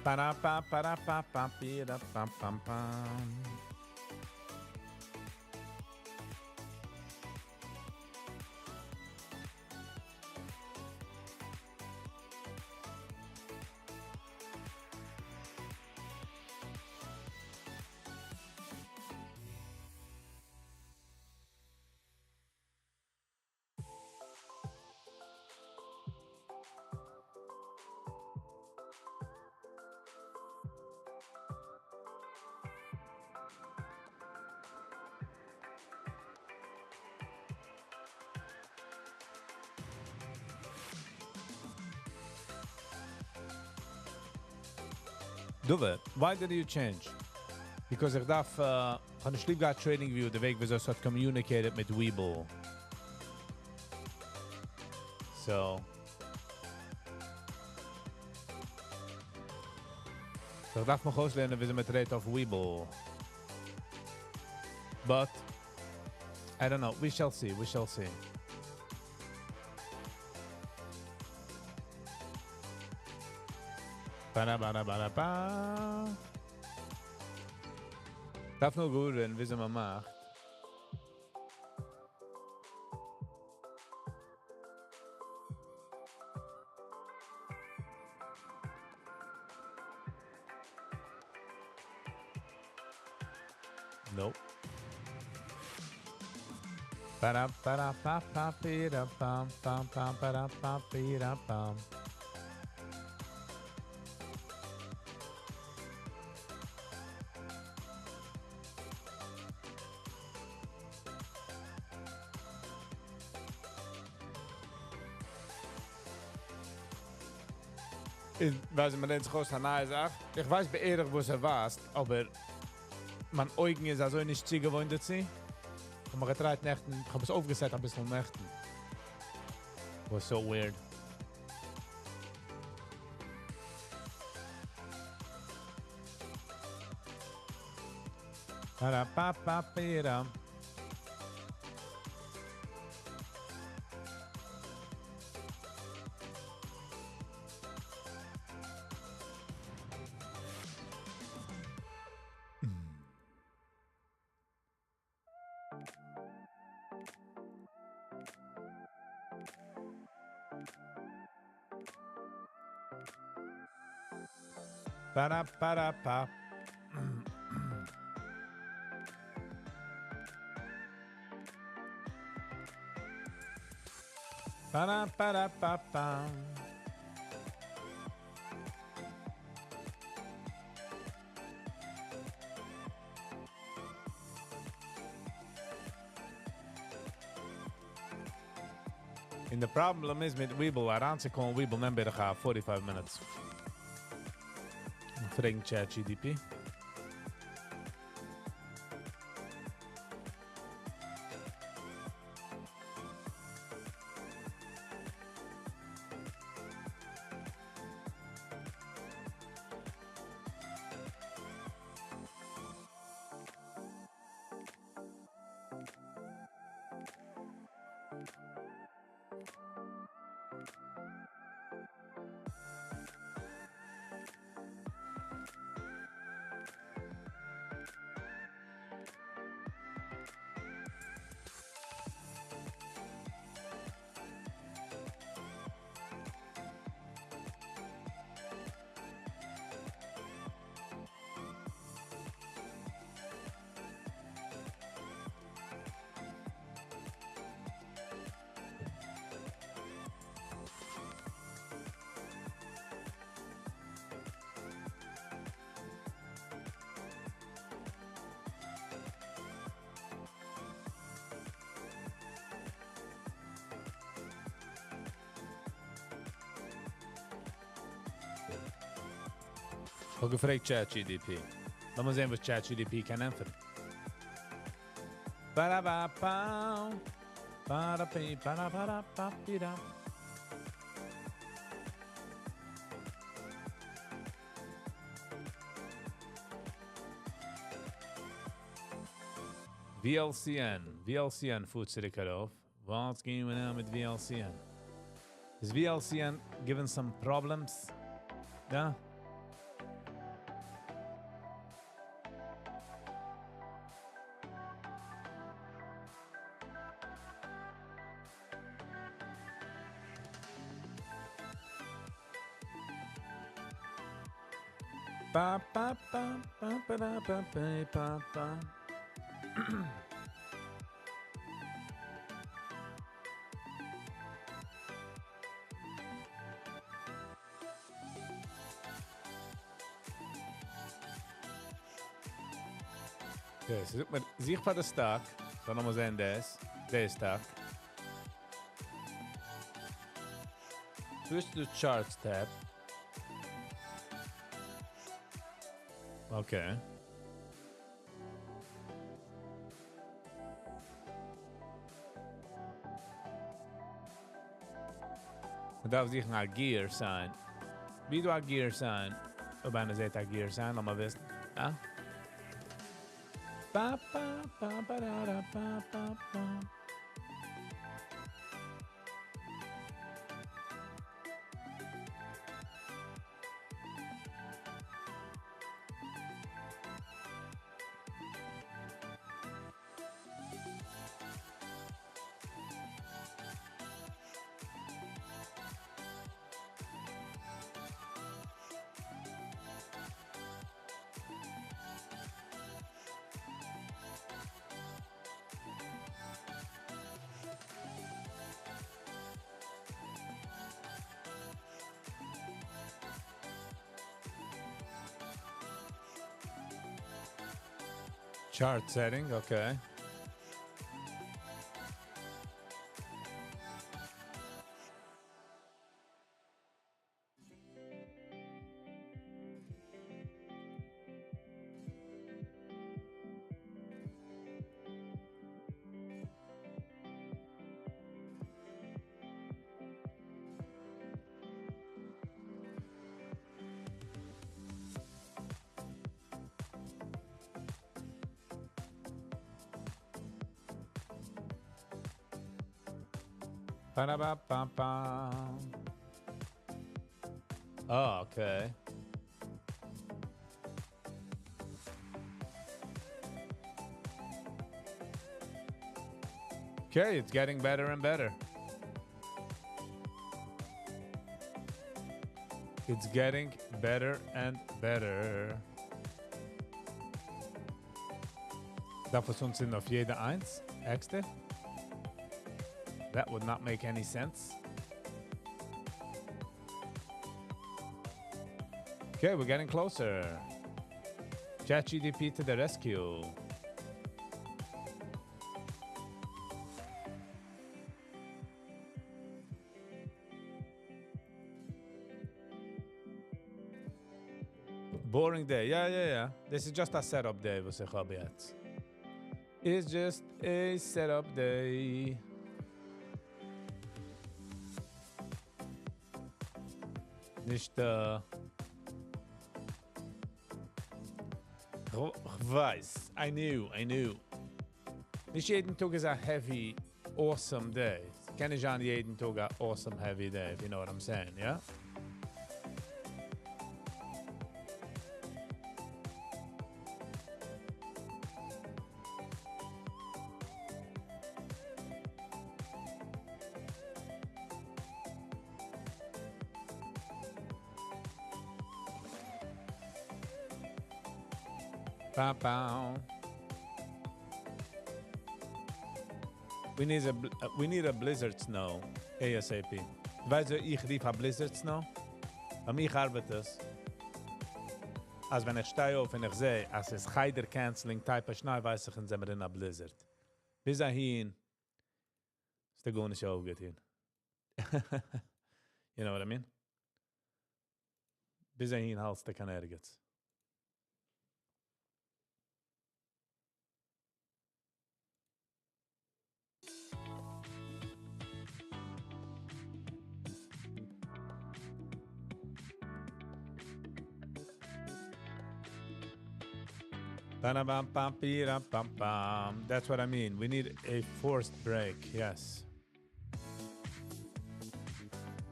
Para pa para pa pa pira pam pam pam. Duve, why did you change? Because ich darf, kann ich lieber TradingView, der Weg, wieso es hat communicated mit Webull. So ich darf mich auslernen, wie sie mit redet auf Webull. But, I don't know, we shall see, we shall see. Ba-da-ba-da-ba-da-ba. Darf nur gut werden, wie sie man macht. Nope. Ba-da-ba-da-ba-ba-ba-da-pam-pam-pam-ba-da-pam-ba-da-pam. Weiß man den groß nahe sagt. Ich weiß beirrig, wo sie warst, aber mein Augen ist also nicht zu gewohnt dazu. Und man getreut nächten, ich habe es aufgesetzt ein bisschen nächten. Was so weird. Pa-da-pa-pa-pira. Ba-da-ba-da-ba. Ba-da-ba-da-ba-ba. And the problem is with Weeble, aanzekomen Weeble nem bij de 45 minutes. Vragen ChatGPT. Ook gevraagd ChatGPT. Laat maar zien wat ChatGPT kan invullen. Ba-da-ba-ba. Ba-da-bi, ba-da-ba-da-ba-bi-da. VLCN voert zich erop. What's going on with VLCN? Is VLCN given some problems? Yeah? Ba ba ba ba ba ba ba ba ba ba. Okay, so zoek maar de stack. Dan nog maar zijn deze stack. Switch to the charts tab. Okay. Dat was naar gear zijn. Wie doet gear zijn? Of bijna zegt dat gear zijn, laat maar weten. Ja? Ba ba ba ba da da ba ba ba. Chart setting, okay. Ba-da-ba-ba-ba. Oh, okay. Okay, it's getting better and better. It's getting better and better. Darf es uns sind auf jede eins? Extra? That would not make any sense. Okay, we're getting closer. ChatGPT to the rescue. Boring day. Yeah. This is just a setup day, was ich habe jetzt. It's just a setup day. Nicht ich weiß. I knew. Nicht jeden Tag ist a heavy, awesome day. Ich kenne nicht an jeden Tag a awesome, heavy day, if you know what I'm saying, yeah? Bow, bow. We need a blizzard snow ASAP. Weißt du, ich rief a blizzard snow? Bei mir arbeitet es. Als wenn ich stehe auf und ich sehe, als es Heider canceling type of Schnee, weiß ich, sind wir in a blizzard. Bis dahin, ist der Gonische auch gut hin. You know what I mean? Bis dahin halst du kein Ergetz. That's what I mean. We need a forced break, yes.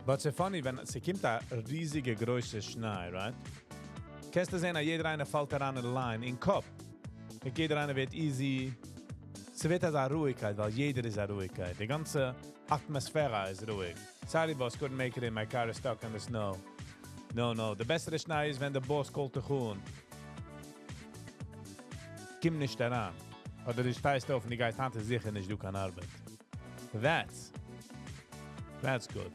But it's funny, wenn es kommt a riesige große Schnee, right? Kannst du sehen, jeder eine fällt daran in line, in Kopf. Jeder eine wird easy. Es wird als eine Ruhigkeit, weil jeder ist eine Ruhigkeit. Die ganze Atmosphäre ist ruhig. Sorry, boss, couldn't make it in. My car is stuck in the snow. No. Der bessere Schnee ist, wenn der Boss kommt zu tun. Komm nicht daran. Oder du steigst auf und die Geist hat sicher nicht, du kann Arbeit. That's good.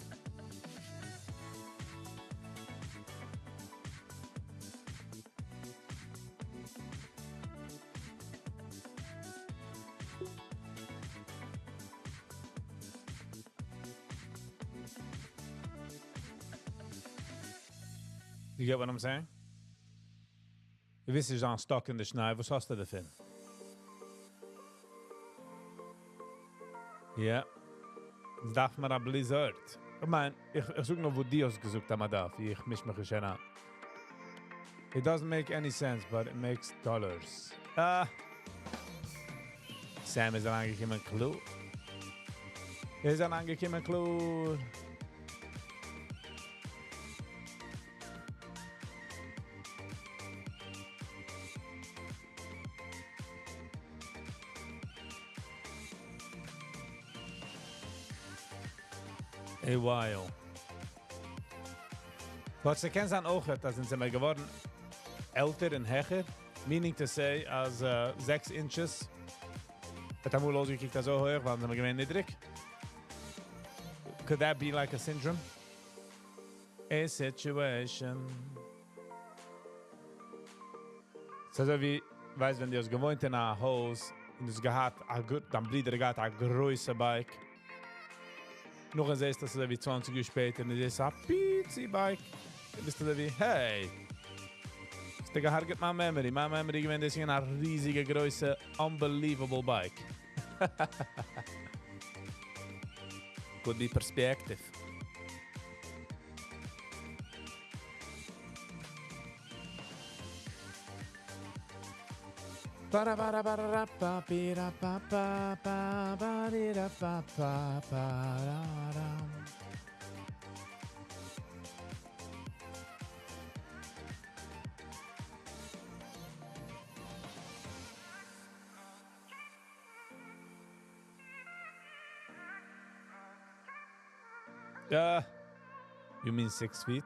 You get what I'm saying? Du bist nicht an Stock in der Schnee, was hast du davon? Ja. Jetzt darf man ein Blizzard. Ich meine, ich suche noch, wo Dios gesucht haben darf. Ich misch mich schon an. It doesn't make any sense, but it makes dollars. Sam ist angekommen, Clou. Ist angekommen, Clou. A while. But sie kennen auch, da sind sie mal geworden älter und höher. Meaning to say, als 6 inches. Das haben wir losgekriegt, das so hoch, weil sie mal gewähnt niedrig. Could that be like a syndrome? A situation. So wie, weißt, wenn du es gewohnt in einem Haus und es gehad, dann blieb er ein größer Bike. Noch ein Sechs, dass du wie 20 Jahre später und du sagst, Pizzi-Bike. Dann bist du wie, hey. Das ist der gehargert my memory. My memory gewinnt ist eine riesige, große, unbelievable Bike. Could be perspective. You mean 6 feet?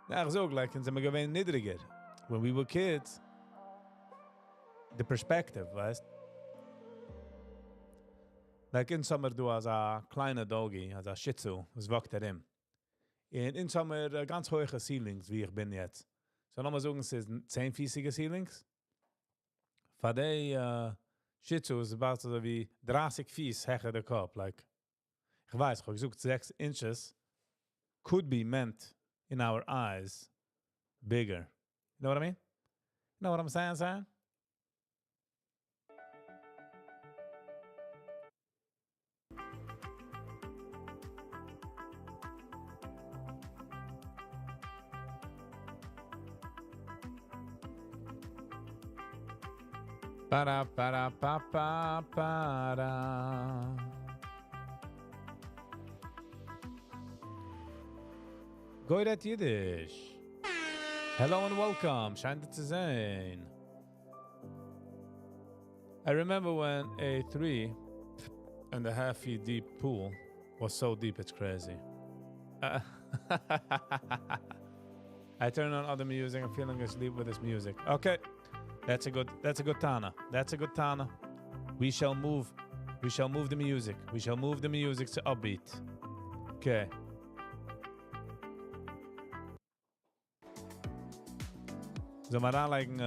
Ja, ich sag, like, sind wir gewähnt niedriger. When we were kids, the perspective, weißt? Like in summer du als a kleiner Doggy, als a Shih Tzu, was wagt ihm. In summer ganz hohe Ceilings, wie ich bin jetzt. So nochmal sagen, es ist 10-fiesige Ceilings. Für die Shih Tzu ist es so wie 30 Fies hecher der Kopf. Like, ich weiß, ich habe gesagt, 6 inches could be meant in our eyes bigger. You know what I mean? You know what I'm saying? Para para pa pa para. Goiret Yiddish. Hello and welcome. Scheint zu sein. I remember when a 3.5 feet deep pool was so deep it's crazy. I turn on other music. I'm feeling asleep with this music. Okay. That's a good Tana. That's a good Tana. We shall move the music. We shall move the music to upbeat. Okay. So wir anlegen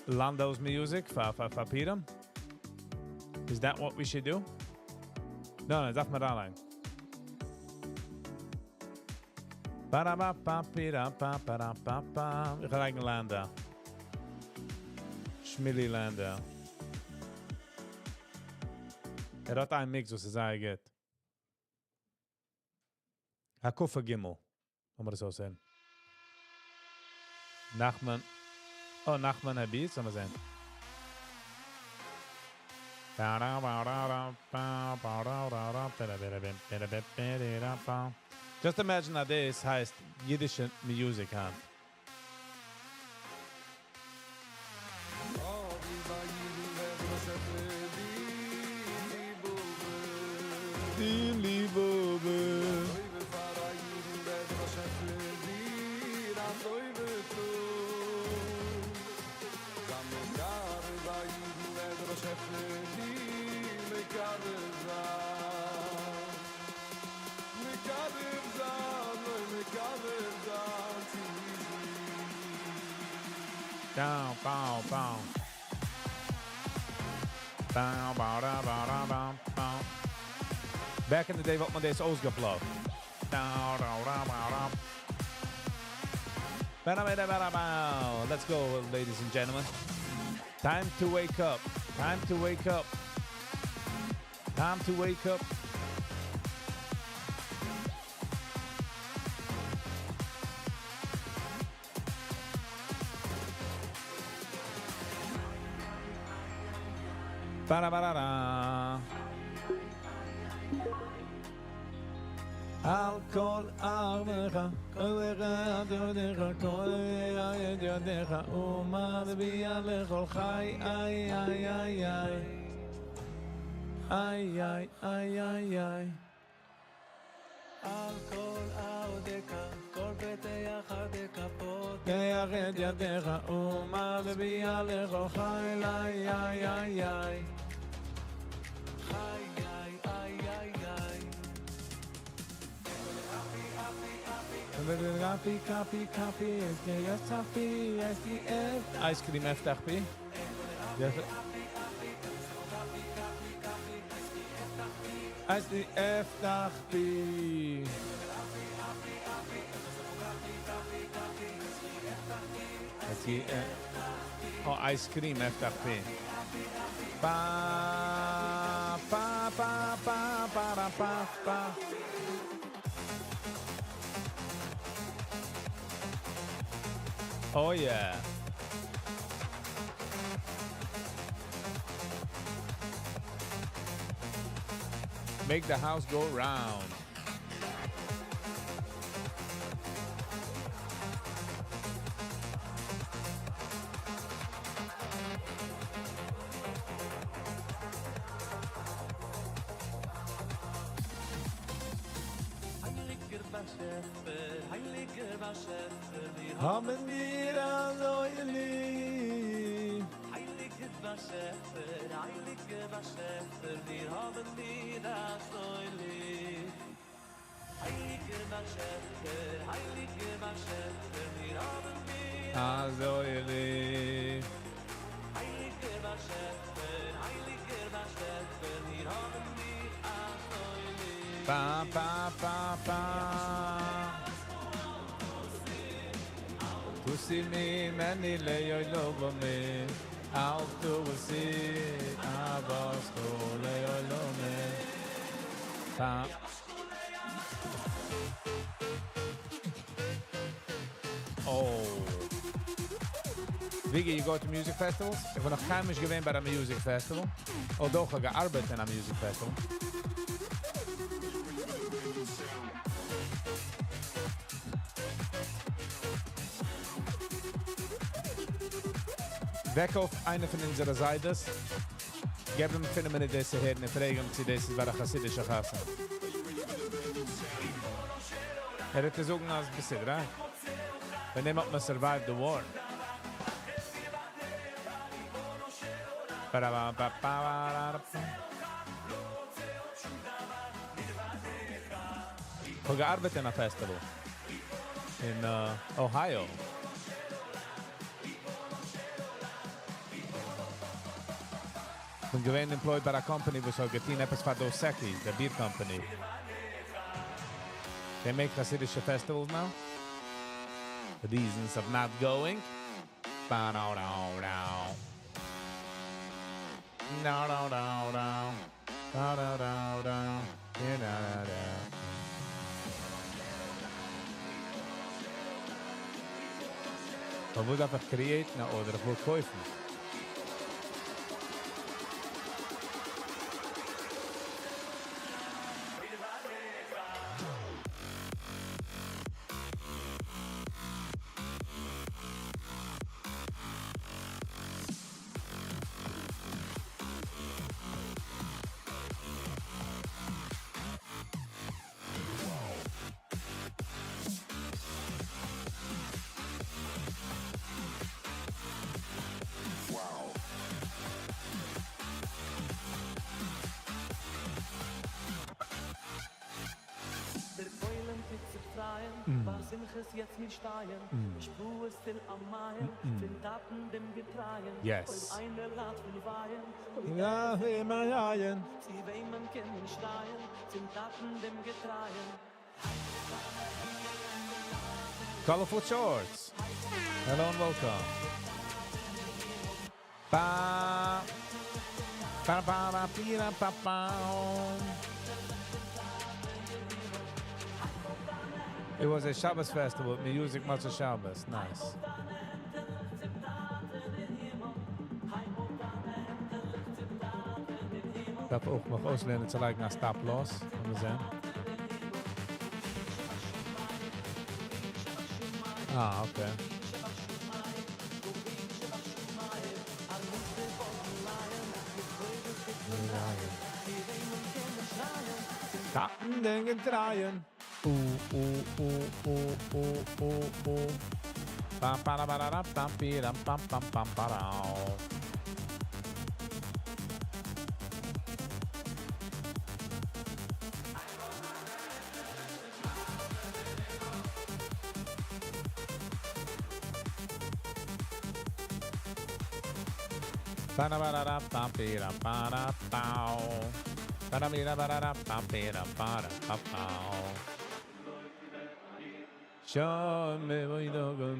Lando's music for Piram? Is that what we should do? No, das wir anlegen. Ich lege Landau. Schmilli Landau. Hat ein Mix, was es eigentlich geht. Hakuffa Gimmel. Wollen wir das so sehen? Nachman hat Beats, sollen wir sehen. Just imagine that this heißt Yiddish Music haben. Die Liebe. Down, bow, bow. Bow, bow, bow, bow, bow, bow. Back in the day, wat man deze ausgeploegd. Down, down, down, down, down. Let's go, ladies and gentlemen. Time to wake up. Time to wake up. Time to wake up. Ba-da-ba-da-da. Al kol armecha, kolecha, dodecha, kolecha, yodecha, umad biyalechol chai, ay, ay, ay, ay. Ay, ay, ay, ay, ay. Al kol ardecha, kol beteach ardecha, poteach et yadecha, umad biyalechol chai, ay, ay, ay, ay. Ay, ay, ay, ay, ay. Copy, copy, copy, SKS, copy, SKF. Ice cream F-P. SKF, F-P. Oh, ice cream F-P. Pa, pa, pa, pa, pa, pa, pa. Oh yeah. Make the house go round. Haben wir also lieb. Heilige Waschäfer, wir haben dir das so lieb. Heilige Waschäfer, wir haben dir Also lieb. Heilige Waschäfer, wir haben dir das so lieb. Ba, ba, ba, ba. Tu si mi, meni leio lobo me. Al tu si, avos tu leio lo me. Ba. Oh. Viggy, you go to music festivals? Ik ben nog geen eens geweest bij een music festival. Although ik gearbeitet in een music festival. Weg auf eine von unserer Seiten. Geben ihm 5 Minuten diese Herren und fragen, ob sie das bei der chassidische Kasse. Hat er sagen als Besitzer, when they must survive the war. Ich habe gearbeitet in einem Festival in Ohio. Ich bin gewesen employed by a company which has getting etwas for Dos Equis, the beer company. They make Hasidic festivals now. The reasons of not going. Ba-da-da-da. Da-da-da-da. Da-da-da-da. Da-da-da-da. Man will einfach createn oder ich will kaufen. Was Simches jetzt nicht steigen, ich ruhe still am Maien, den Taten dem Getreien, Yes. eine Rat von Weihen, Ja, immer jagen. sie wehmen können schreien, den Taten dem Getreien. Colorful shorts. Hello and welcome. Ba. Ba ba ba ba ba ba. It was a Shabbos festival, music much of Shabbos. Nice. Darf auch noch auslehnen zu liken als Stop Loss. Haben wir sehen. Ah, okay. Tappen den Getreien. Ba ba da ba da da da bi da bam bam bam ba da. Ba da ba da da da bi da ba da da. Ba da bi da ba da da da bi da ba da ba da. Schon me voy do go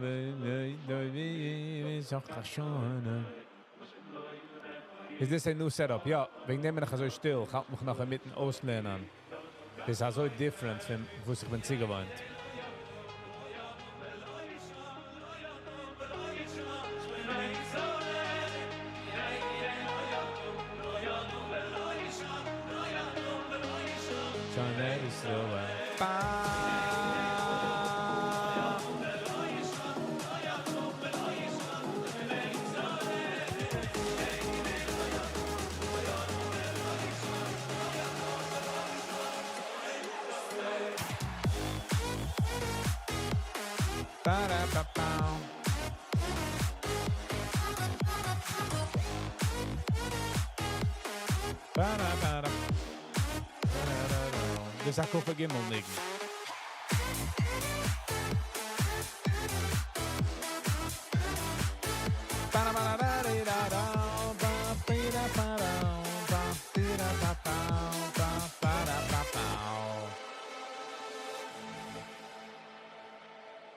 Is this a new setup? Ja, wegen nehmen wir so still. Ich mich nachher mitten auslehnen. Das ist so different von wo ich bin gewohnt. Schon ist so Ba-da-ba-ba. Ba-da-ba-da. Dus ik hoef ik iemand niks.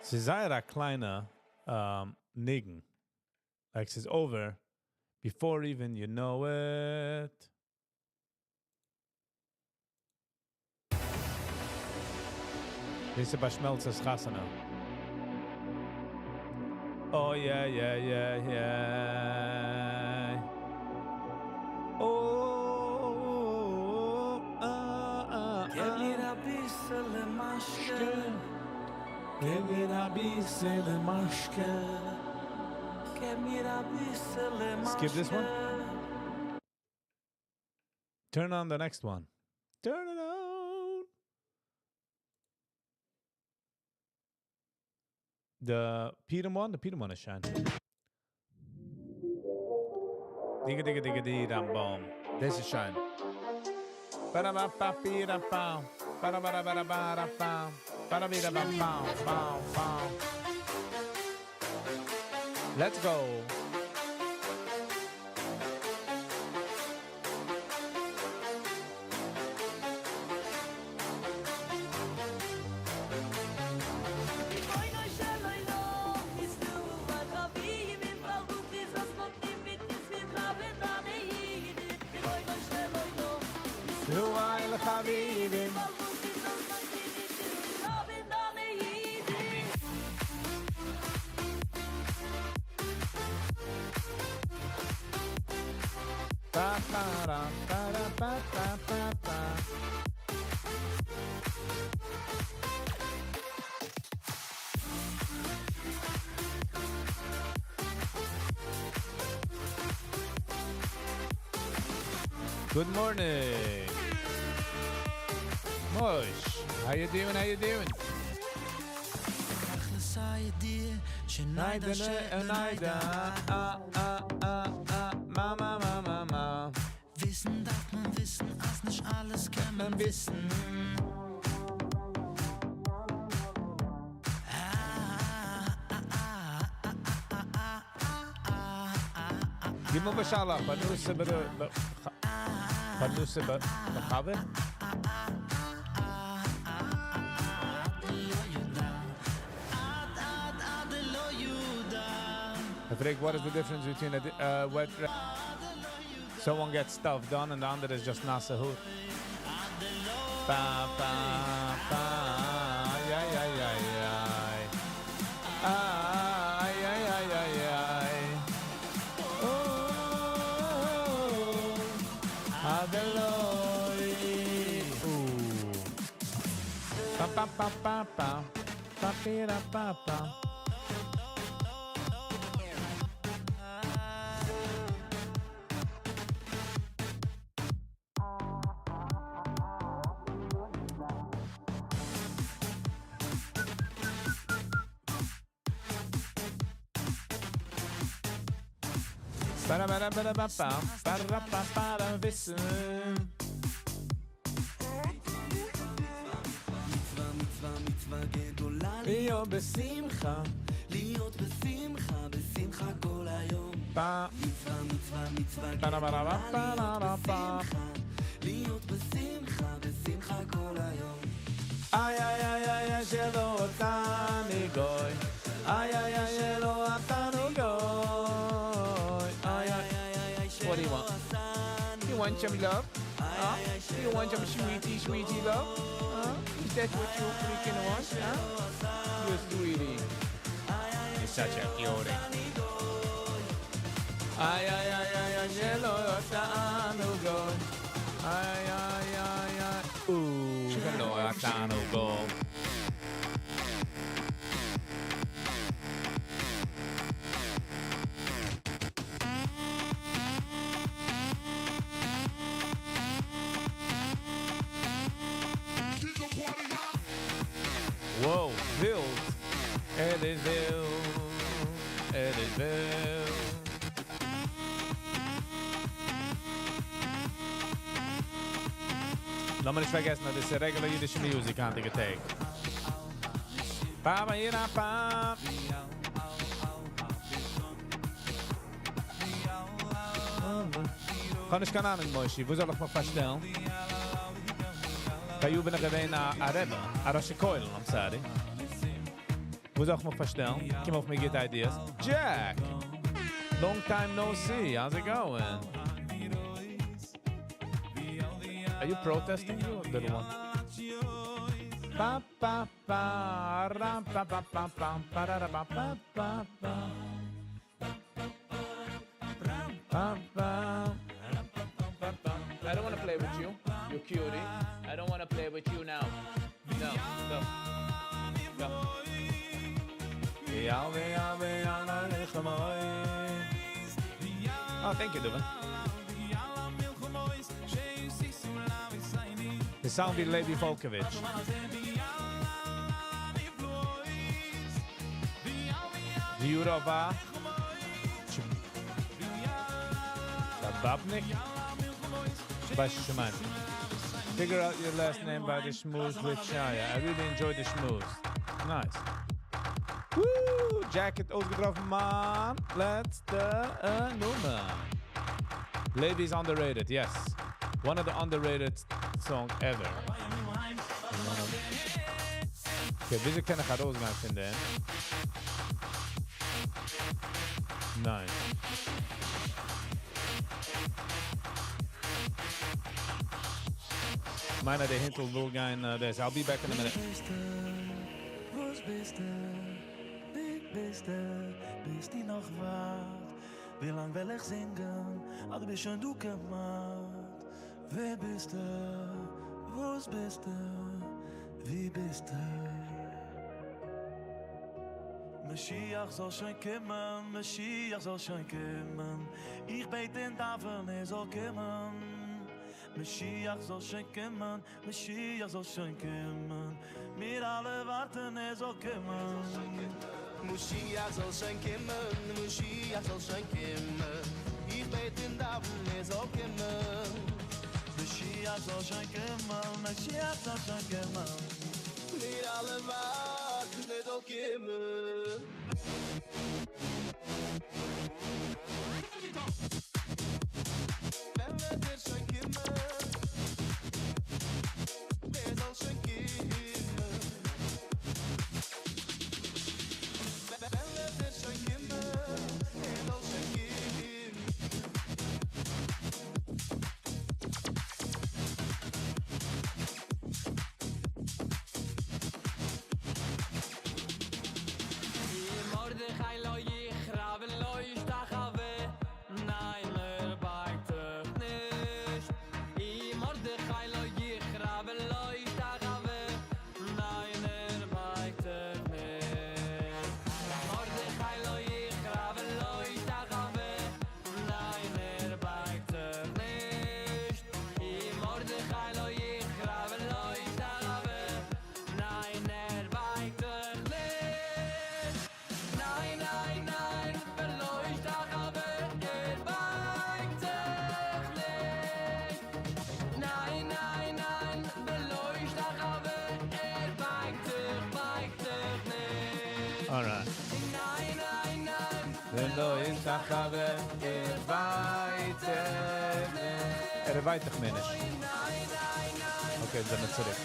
Sie sei a kleiner Nigen. Like it's over before even you know it. This is Bashmelz's Chasana. Oh yeah, yeah, yeah, yeah. Oh, Gib mir a bissel Maschke. Gib mir a bissel Maschke. Gib mir a bissel Maschke. Skip this one. Turn on the next one. Turn it on. The Peter one is shine. Digga digga digga dee dam boom. This is shine. Ba ba ba ba da ba. Ba ba ba ba ba da ba. Ba da ba ba ba ba. Let's go. Good morning. Mosh. How you doing? How you doing? Mama, mama, mama. Wissen darf man wissen, als nicht alles kann man wissen. Gib mir Bashala, Panusse Bachabe. I think what is the difference between a wet someone gets stuff done and the other is just nasahut. Ba ba ba ya ya ya ya. Ay ay ay ay ay. Oh, Adeloy. Ooh. Pa pa pa pa pa. Pa pa pa pa. Para wissen. להיות בשמחה, להיות בשמחה, בשמחה כל היום. מצווה, מצווה, מצווה, בשמחה, להיות בשמחה, בשמחה כל היום. איי איי איי איי שלא אותנו גוי, איי איי איי שלא אותנו גוי, איי איי איי. What do you want? You want some love? Huh? You want some sweetie, sweetie love? Huh? Is that what you freaking want? Huh? You sweetie. You're such a cutie. Ay, ay, ay, ay, ay, yello, tano go. Ay, ay, ay, ay. Ooh, yello, tano go. Whoa, wild. Het is wild. Het is wild. Lass mich nicht vergessen, das ist regular Yiddish music an der Tag. Bam, hier, bam. Kann ich keine Ahnung, Moishi. Wo soll ich mich verstellen? Bei Juben gewesen a Rebbe, a Rosh Koil, I'm sorry. Wo soll ich mich verstellen? Come auf me get ideas. Jack! Long time no see. How's it going? Are you protesting, you little one? Pa pa pa ram pa pa pa pa pa ra pa pa pa pa pa pa. I don't want to play with you, you cutie. I don't want to play with you now. No, go. Go. Oh, thank you, Duvan. The sound with Levi Volkovich. The Yurova. Shababnik. Bashman. Figure out your last name by the schmooze with Shaya. I really enjoyed the schmooze. Nice. Woo! Jacket ausgetroffen, man. Let's the nummer. Levi's underrated, yes. One of the underrated songs ever. Okay, wieso kann ich herausgehen finden? Nein. Meiner der Hintel will gehen, this. I'll be back in a minute. Bist die noch wart? Wie lang will ich singen? Aber du bist schon du gemacht. Wer bist du? Wo's bist du? Wie bist du? Mashiach soll schon kommen, Mashiach soll schon kommen. Ich bete in Tafel, soll kommen. Mashiach soll schon kommen, Mashiach soll schon kommen. Wir alle warten, soll kommen. Mashiach soll schon kommen, Mashiach soll schon kommen. Ich bete in Tafel, soll kommen. Mashiach soll schon kommen, Mashiach soll schon kommen. Wir alle warten, soll kommen. Wenn wir dir schon kommen, wer soll schon kommen? Wenn wir dir schon kommen, wer soll schon kommen? All right. Lo ist der Chave, weiter menisch. Okay, dann zurück.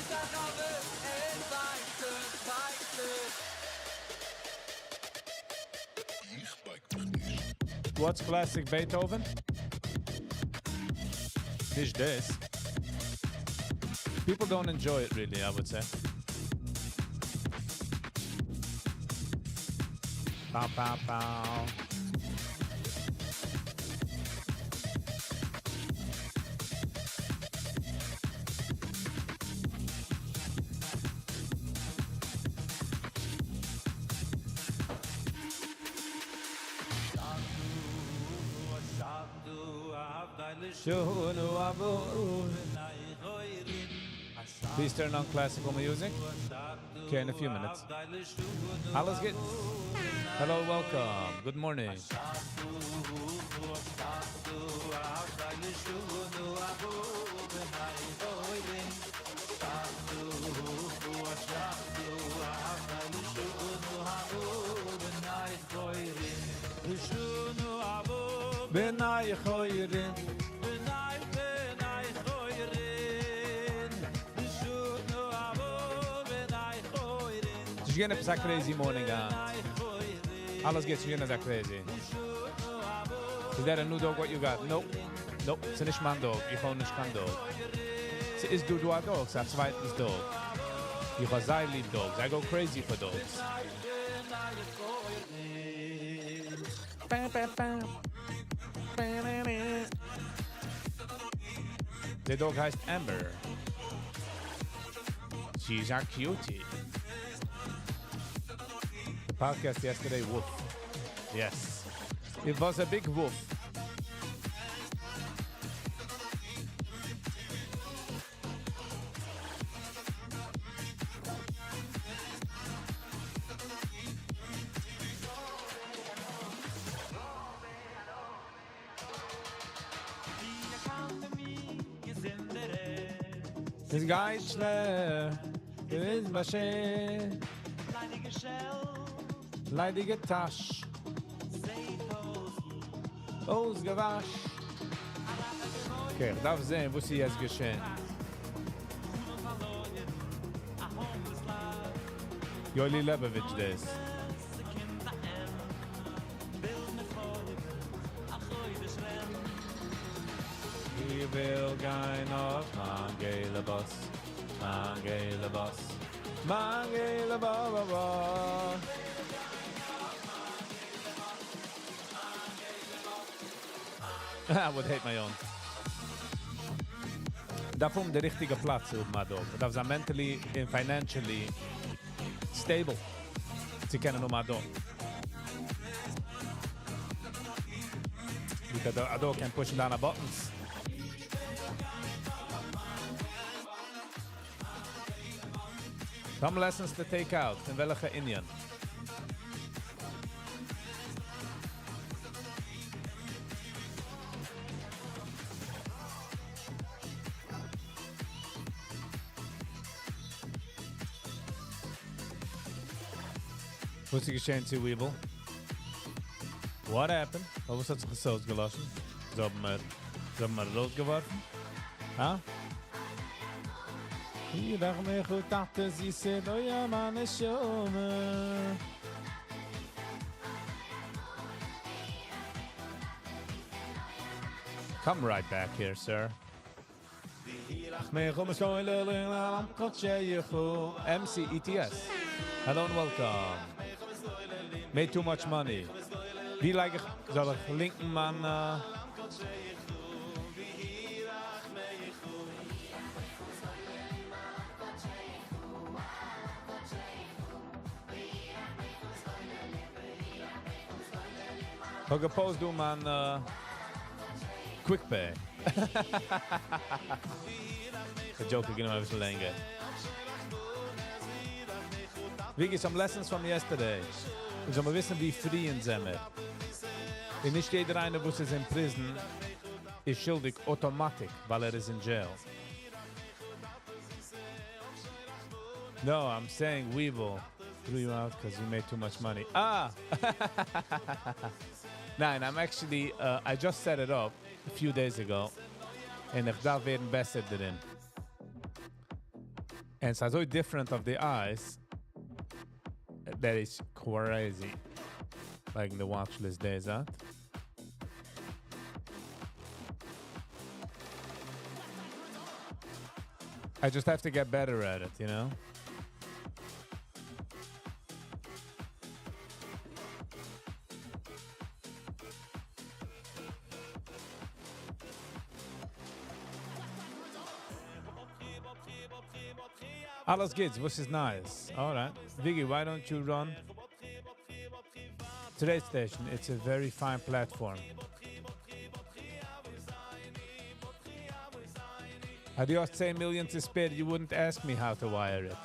What's classic Beethoven? This. People don't enjoy it really, I would say. Pow, pow, pow. Please turn on classical music. Okay, in a few minutes. Alles good. Hello, welcome. Good morning. je gooien. Dus je hebt een crazy morning aan. Alles gaat je naar crazy. Is that a new dog what you got? Nope. Nope, it's nicht mein dog. Ich habe nicht kein dog. Sie ist du a dog, it's a zweitens dog. Ich habe sehr lieb dogs. I go crazy for dogs. Bam, bam, bam. The dog heißt Amber. She's a cutie. The podcast yesterday, Wolf. Yes. It was a big wolf. Das Geitschler, ist Basche, leidige Tasch, ausgewasch. Okay, ich darf sehen, was hier jetzt geschehen. Joeli Lebovich, das. Ich will kein auf Mangele Boss, Mangele Boss, Mangele Baba. I would hate my own. Daarom de richtige plaats op mijn dog. Dat is mentally and financially stable. Ze kennen nog maar dog. Because a dog can push down the buttons. Some lessons to take out. In welke Indian? Was ist geschehen zu Weeble? What happened? Was hat sich das ausgelassen? Sie haben mir rausgeworfen? Ha? Hier dacht mir gut, dachte sie said, oh ja, meine Schumme. Come right back here, sir. MC ETS. Hello and welcome. Made too much money. Wie like ik zal ik linken man Ook gepost doen man quick pay. The joke again over länger. Viggy, some lessons from yesterday. Wir sollen wissen, wie frien sind wir. Und nicht jeder eine, wo ist in prison, ist schuldig automatisch, weil ist in jail. No, I'm saying Weevil threw you out because you made too much money. Ah! Nein, I'm actually, I just set it up a few days ago. And ich darf werden besser darin. And it's so different of the eyes. That is crazy. Like in the watch list days, huh? I just have to get better at it, you know? Alles geht's, which is nice. All right. Viggy, why don't you run today's station? It's a very fine platform. Had you asked 10 million to spare, you wouldn't ask me how to wire it.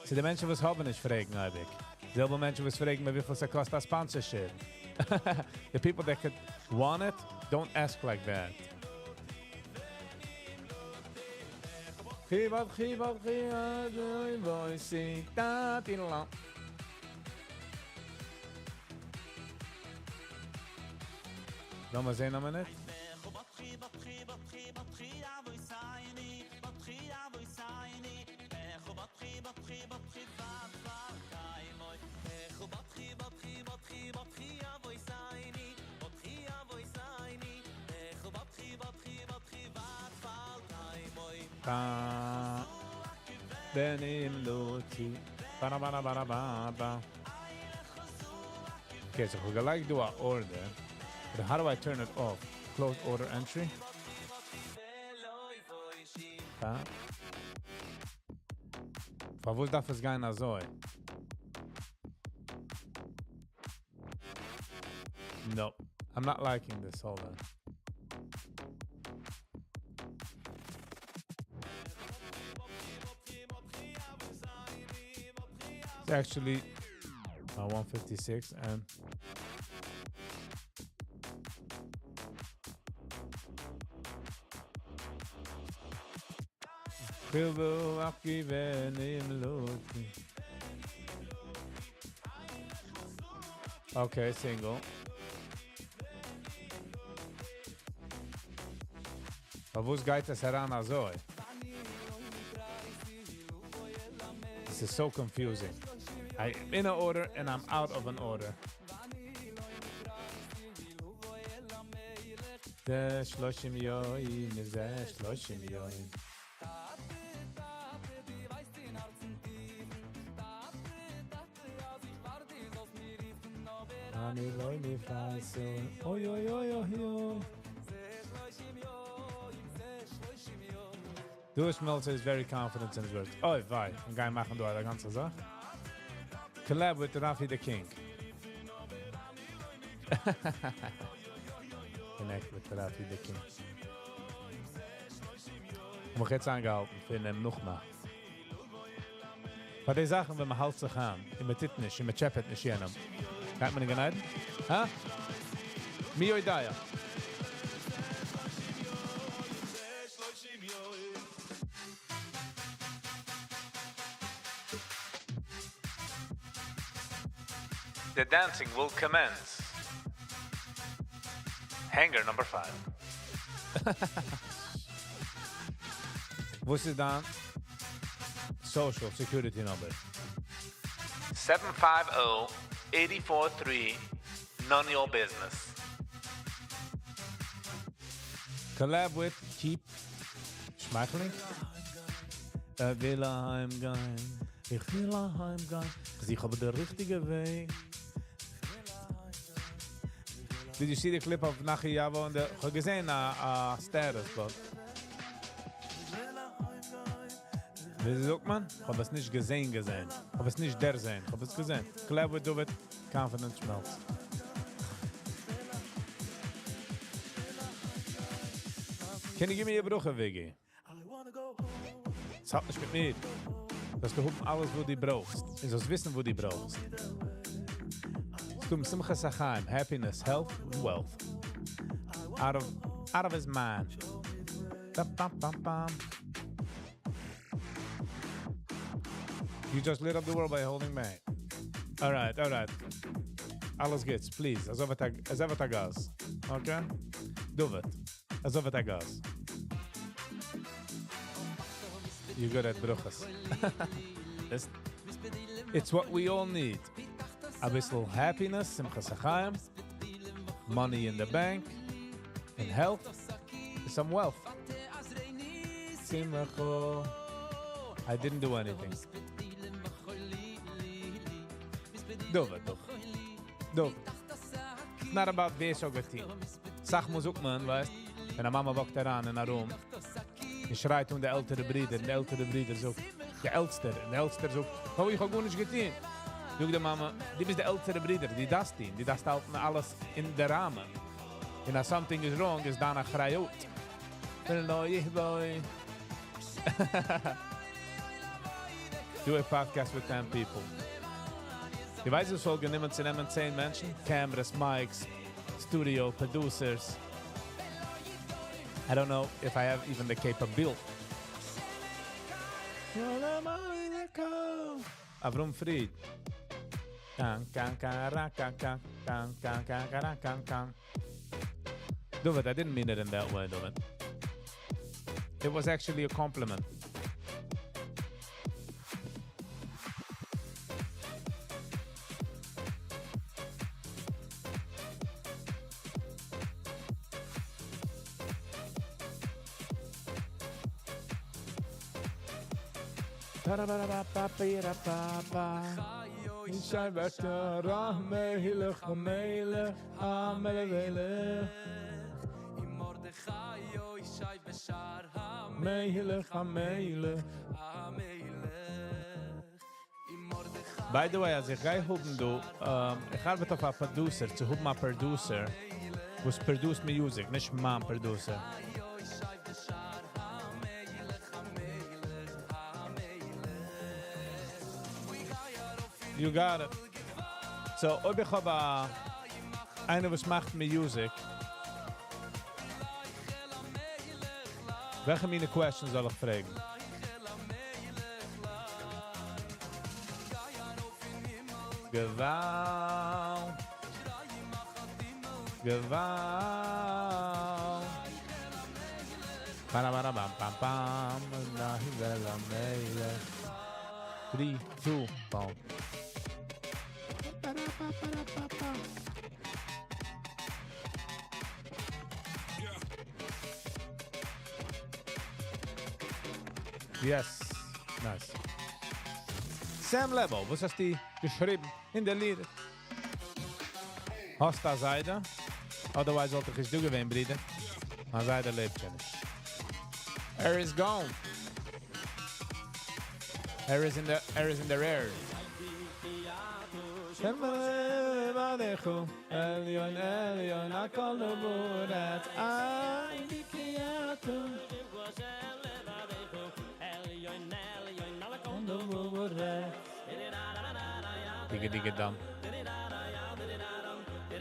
So the Menschen, was haben nicht fragen, habe ich. Selber Menschen, was fragen me wie viel es kostet sponsorship. The people that could want it, don't ask like that. Lass mal sehen, eine Minute. ba. Denim Luti. Ba ba ba ba ba ba. Okay, so we're gonna do our order. But how do I turn it off? Close order entry. Favor darf es gehen also. No, I'm not liking this. Hold on. It's actually 156 and okay, single. Vos geht es heran also? This is so confusing. I'm in an order and I'm out of an order. זה 30 יום, זה 30 יום. אני לא נפעס, אוי אוי אוי אוי אוי. Louis Meltzer is very confident in his words. Oh, vai. Een guy machen door de ganze Sache. Collab with Rafi the King. Connect with Rafi the King. Maar jetzt aangehalten. Vinden hem nog maar. Maar die Sachen, wenn man halt sich an. In met dit nicht, in met Chepet nicht jenem. Gaat man nicht geneiden? Ha? Mi oi da ja. The dancing will commence. Hanger number 5. What's it dan? Social security number. 750-843. None of your business. Collab with Keep Schmeicheling. Will heimgehen. Ich will heimgehen. Ich habe den richtigen Weg. Did you see the clip of Nachi Yavo and the gesehen status, but wie sagt man? Ich habe es nicht gesehen. Ich habe es nicht der sehen. Ich habe es gesehen. Collab with do it. Confidence schmelzt. Can you give me a Bruche, Viggy? Es hat nicht mit mir. Das behoben alles, wo die brauchst. Und sollst wissen, wo die brauchst. Es kommt Simcha Sachaim, happiness, health, wealth. Out of his mind. Bam, bam, bam, bam. You just lit up the world by holding back. All right. Alles geht's, please. Als of het gas. Okay? Doe het. Als of het gas. You're good at bruches. It's what we all need. A little happiness, simcha sachaim, money in the bank, and health, some wealth. Simcha. I didn't do anything. Do it. It's not about Vesogati. Sag muss auch man, weißt, wenn a Mama walkt daran in a room, und schreit der ältere Bruder, und der ältere Bruder sagt, der Älster sagt, oh, ich hab gar nicht getan. Sag der Mama, die bist der ältere Bruder, die das halten alles in der Rahmen. And if something is wrong, is danach schrei out. Do a podcast with 10 people. Die weiße Folge nehmen zu nehmen 10 Menschen, cameras, mics, studio, producers. I don't know if I have even the capability. Avrum Fried. Do it, I didn't mean it in that way, do it. It was actually a compliment. Ishai Vekara, Melech HaMelech, HaMelech, Melech HaMelech. By the way, als ich gehe hoben du, ich arbeite auf ein Producer, zu hoben ein Producer, was produce music, nicht mein Producer. You got it. So, ob ich habe einer, was macht Music, welche meine Questions soll ich fragen? Gewalt. Gewalt. Bam, bam, bam. Nahi vela meile. 3, 2, boom. Yes, nice. Sam Lebo, was hast du geschrieben in der Lieder? Hast du Seide? Otherwise sollte ich es du gewähnen, Brüder. Maar Seide lebt ja nicht. Air is gone. Air is in the air. Elyon, Elyon, akol leburat. Digga dam.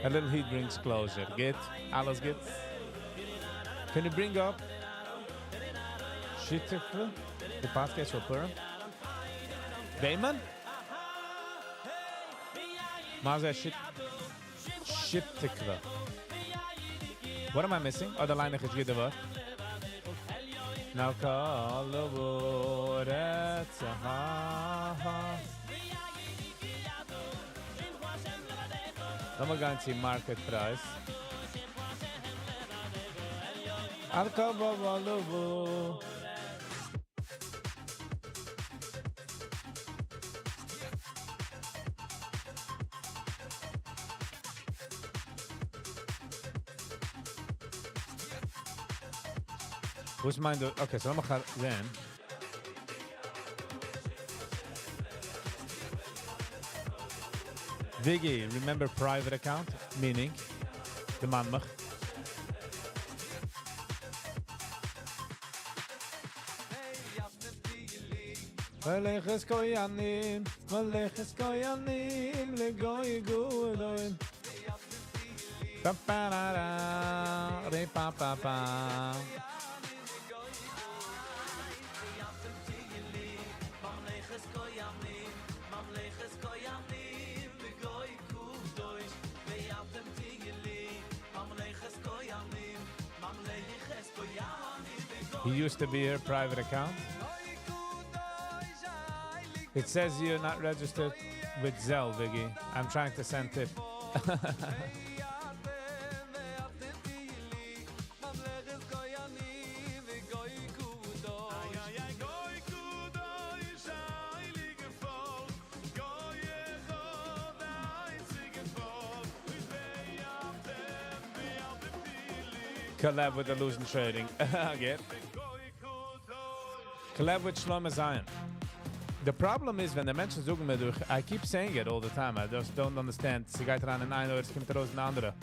A little heat brings closure. Get, alles get. Can you bring up shit the podcast for Purim? Damon? Maza shit tikva. What am I missing? Oh, the line is good about. Now call the word at Then we're going to see market price. Arkabavalovo. Who's mine? Okay, so I'm going to then. Viggy, remember private account? Meaning, the manmach. Meleches koyanim, legoy gudoim. Pa-pa-da-da, re-pa-pa-pa. He used to be her private account. It says you're not registered with Zelle, Viggy. I'm trying to send tip. Collab with Illusion Trading. Again. Collab with Shlomo Zion. The problem is when the mensen zoeken me door, I keep saying it all the time. I just don't understand. Ze gaat eraan in een oor, ze komt er in een andere.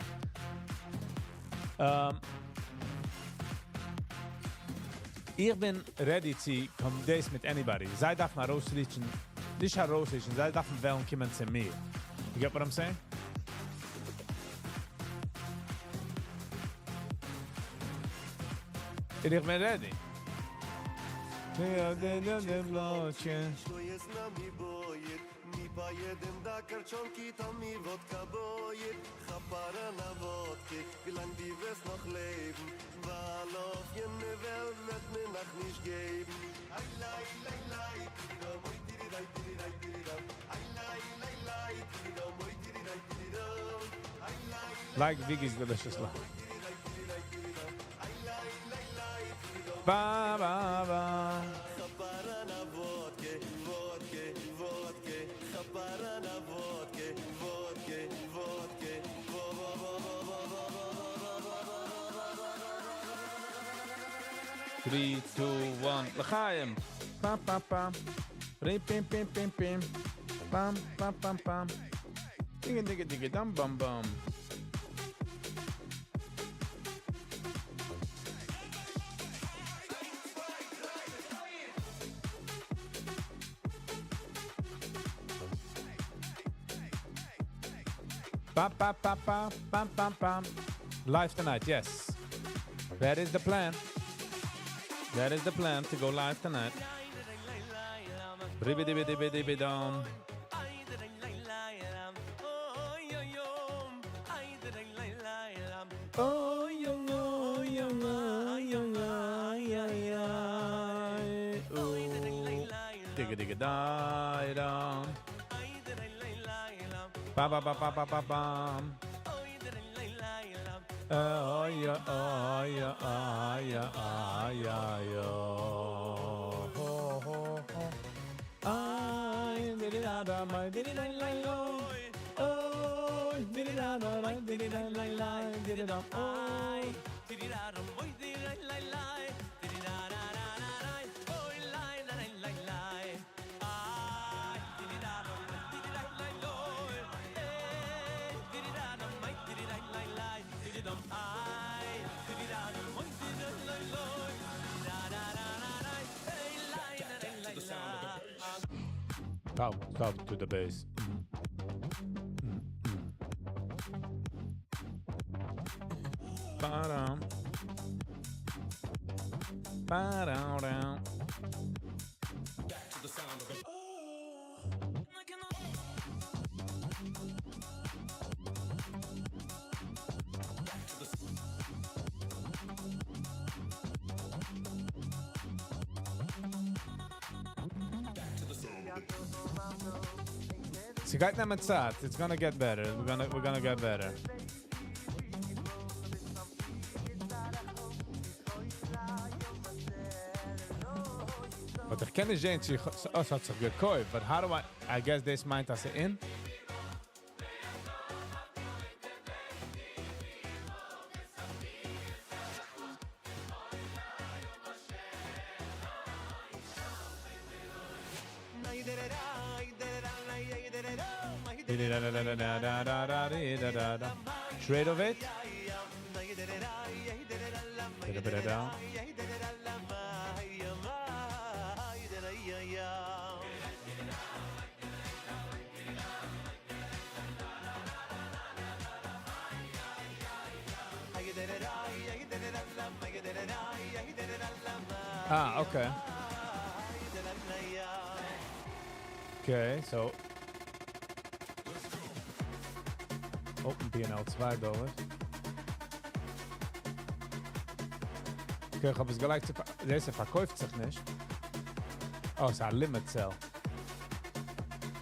Ich bin ready to come days with anybody. Zij darf naar Roosrichen. Nicht naar Roosrichen. Zij darf wel kommen zu mir. You get what I'm saying? Ich bin ready. Wie lang die wirst noch leben, weil auf jene Welt wird mir noch nicht geben. Ai lai lai lai, tiro moi tiri dai tiri dai tiri dai. Ai lai lai lai, tiro moi tiri dai tiri dai. Ai lai. Like Viggy's delicious love. Ba ba ba. 3, 2, 1. L'chaim. Pam, pam, pam. Rim, pim, pim, pim, pim. Pam, pam, pam, pam. Digga, digga, digga, dum, bum, bum. Pam, pam, pam, pam, pam, pam, pam. Live tonight, yes. That is the plan. That is the plan to go live tonight. Ribidi-bidi-bidi-bidi-dum. Oh, yo, yo, yo, yo, yo, yo, yo. Digga-digga-die-dum. Ba-ba-ba-ba-ba-ba-bum. Oh, yeah, oh, yeah, oh, yeah, oh, yeah, yo. Ho, ho, ho. I did it out of my did it like oh, did it out of my did it like did it up. Oh, did it out of my did it like did it out of oh, lie I did it out of my did it like did it out of my did it like did it up. I did it out of my did it like Top to the bass. Ba-dum. Ba-dum-dum. Back to the sound of it. Sie geht nicht mit Zeit. It's gonna get better. We're gonna get better. But ich kenne nicht, sie hat sich gekauft. But how do I guess this meint, dass sie in? Straight of it. Get a bit down. Ah, okay. Okay, so Open P&L $2. Okay, ich habe es gleich zu... Deze verkauft sich nicht. Oh, es ist ein Limit Sell.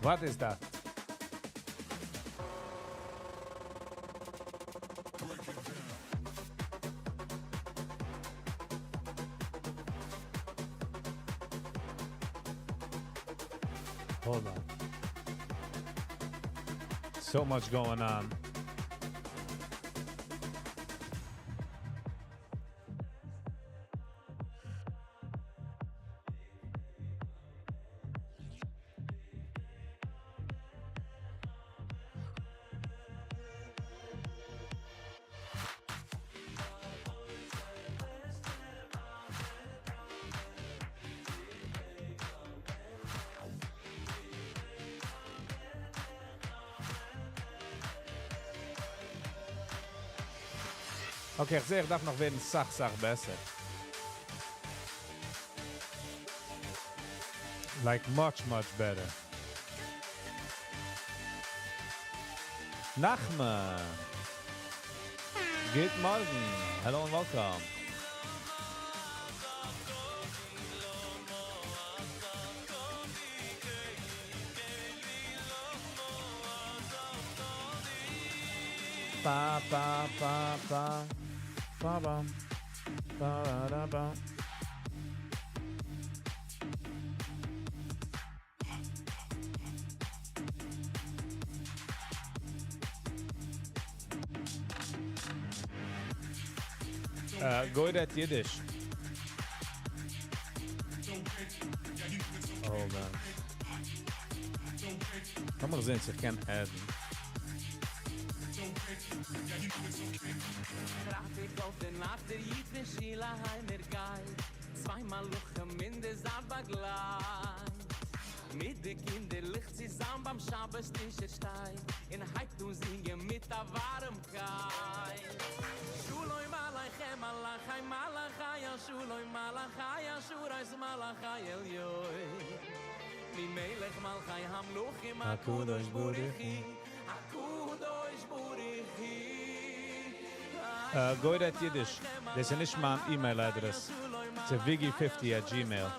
What is that? Hold on. So much going on. Okay, ich sehe, ich darf noch werden Sach besser. Like much better. Nachman. Good morning. Hello and welcome. Ba ba ba ba. Ba-bum, ba-da-da-bum. Good at Yiddish. Hold on. Kann man sehen, ich kann adden. Traffic auf der Nacht, der Jid Schiela heimer geil. Zweimal Luchem in der Sabaglein. Mit den Kindern licht zusammen beim Schabestisch stein. In Heitung singen mit der Warmkeit. Schuloi Malachem, Malachai, Malachai, Schuloi Malachai, Shurais Malachai, Elioi. Mi Melech Malchai Hamluchim, Akudosh Burichi, Akudosh Burichi. Go at Yiddish. This is nicht mein email address. It's a Viggy50@gmail.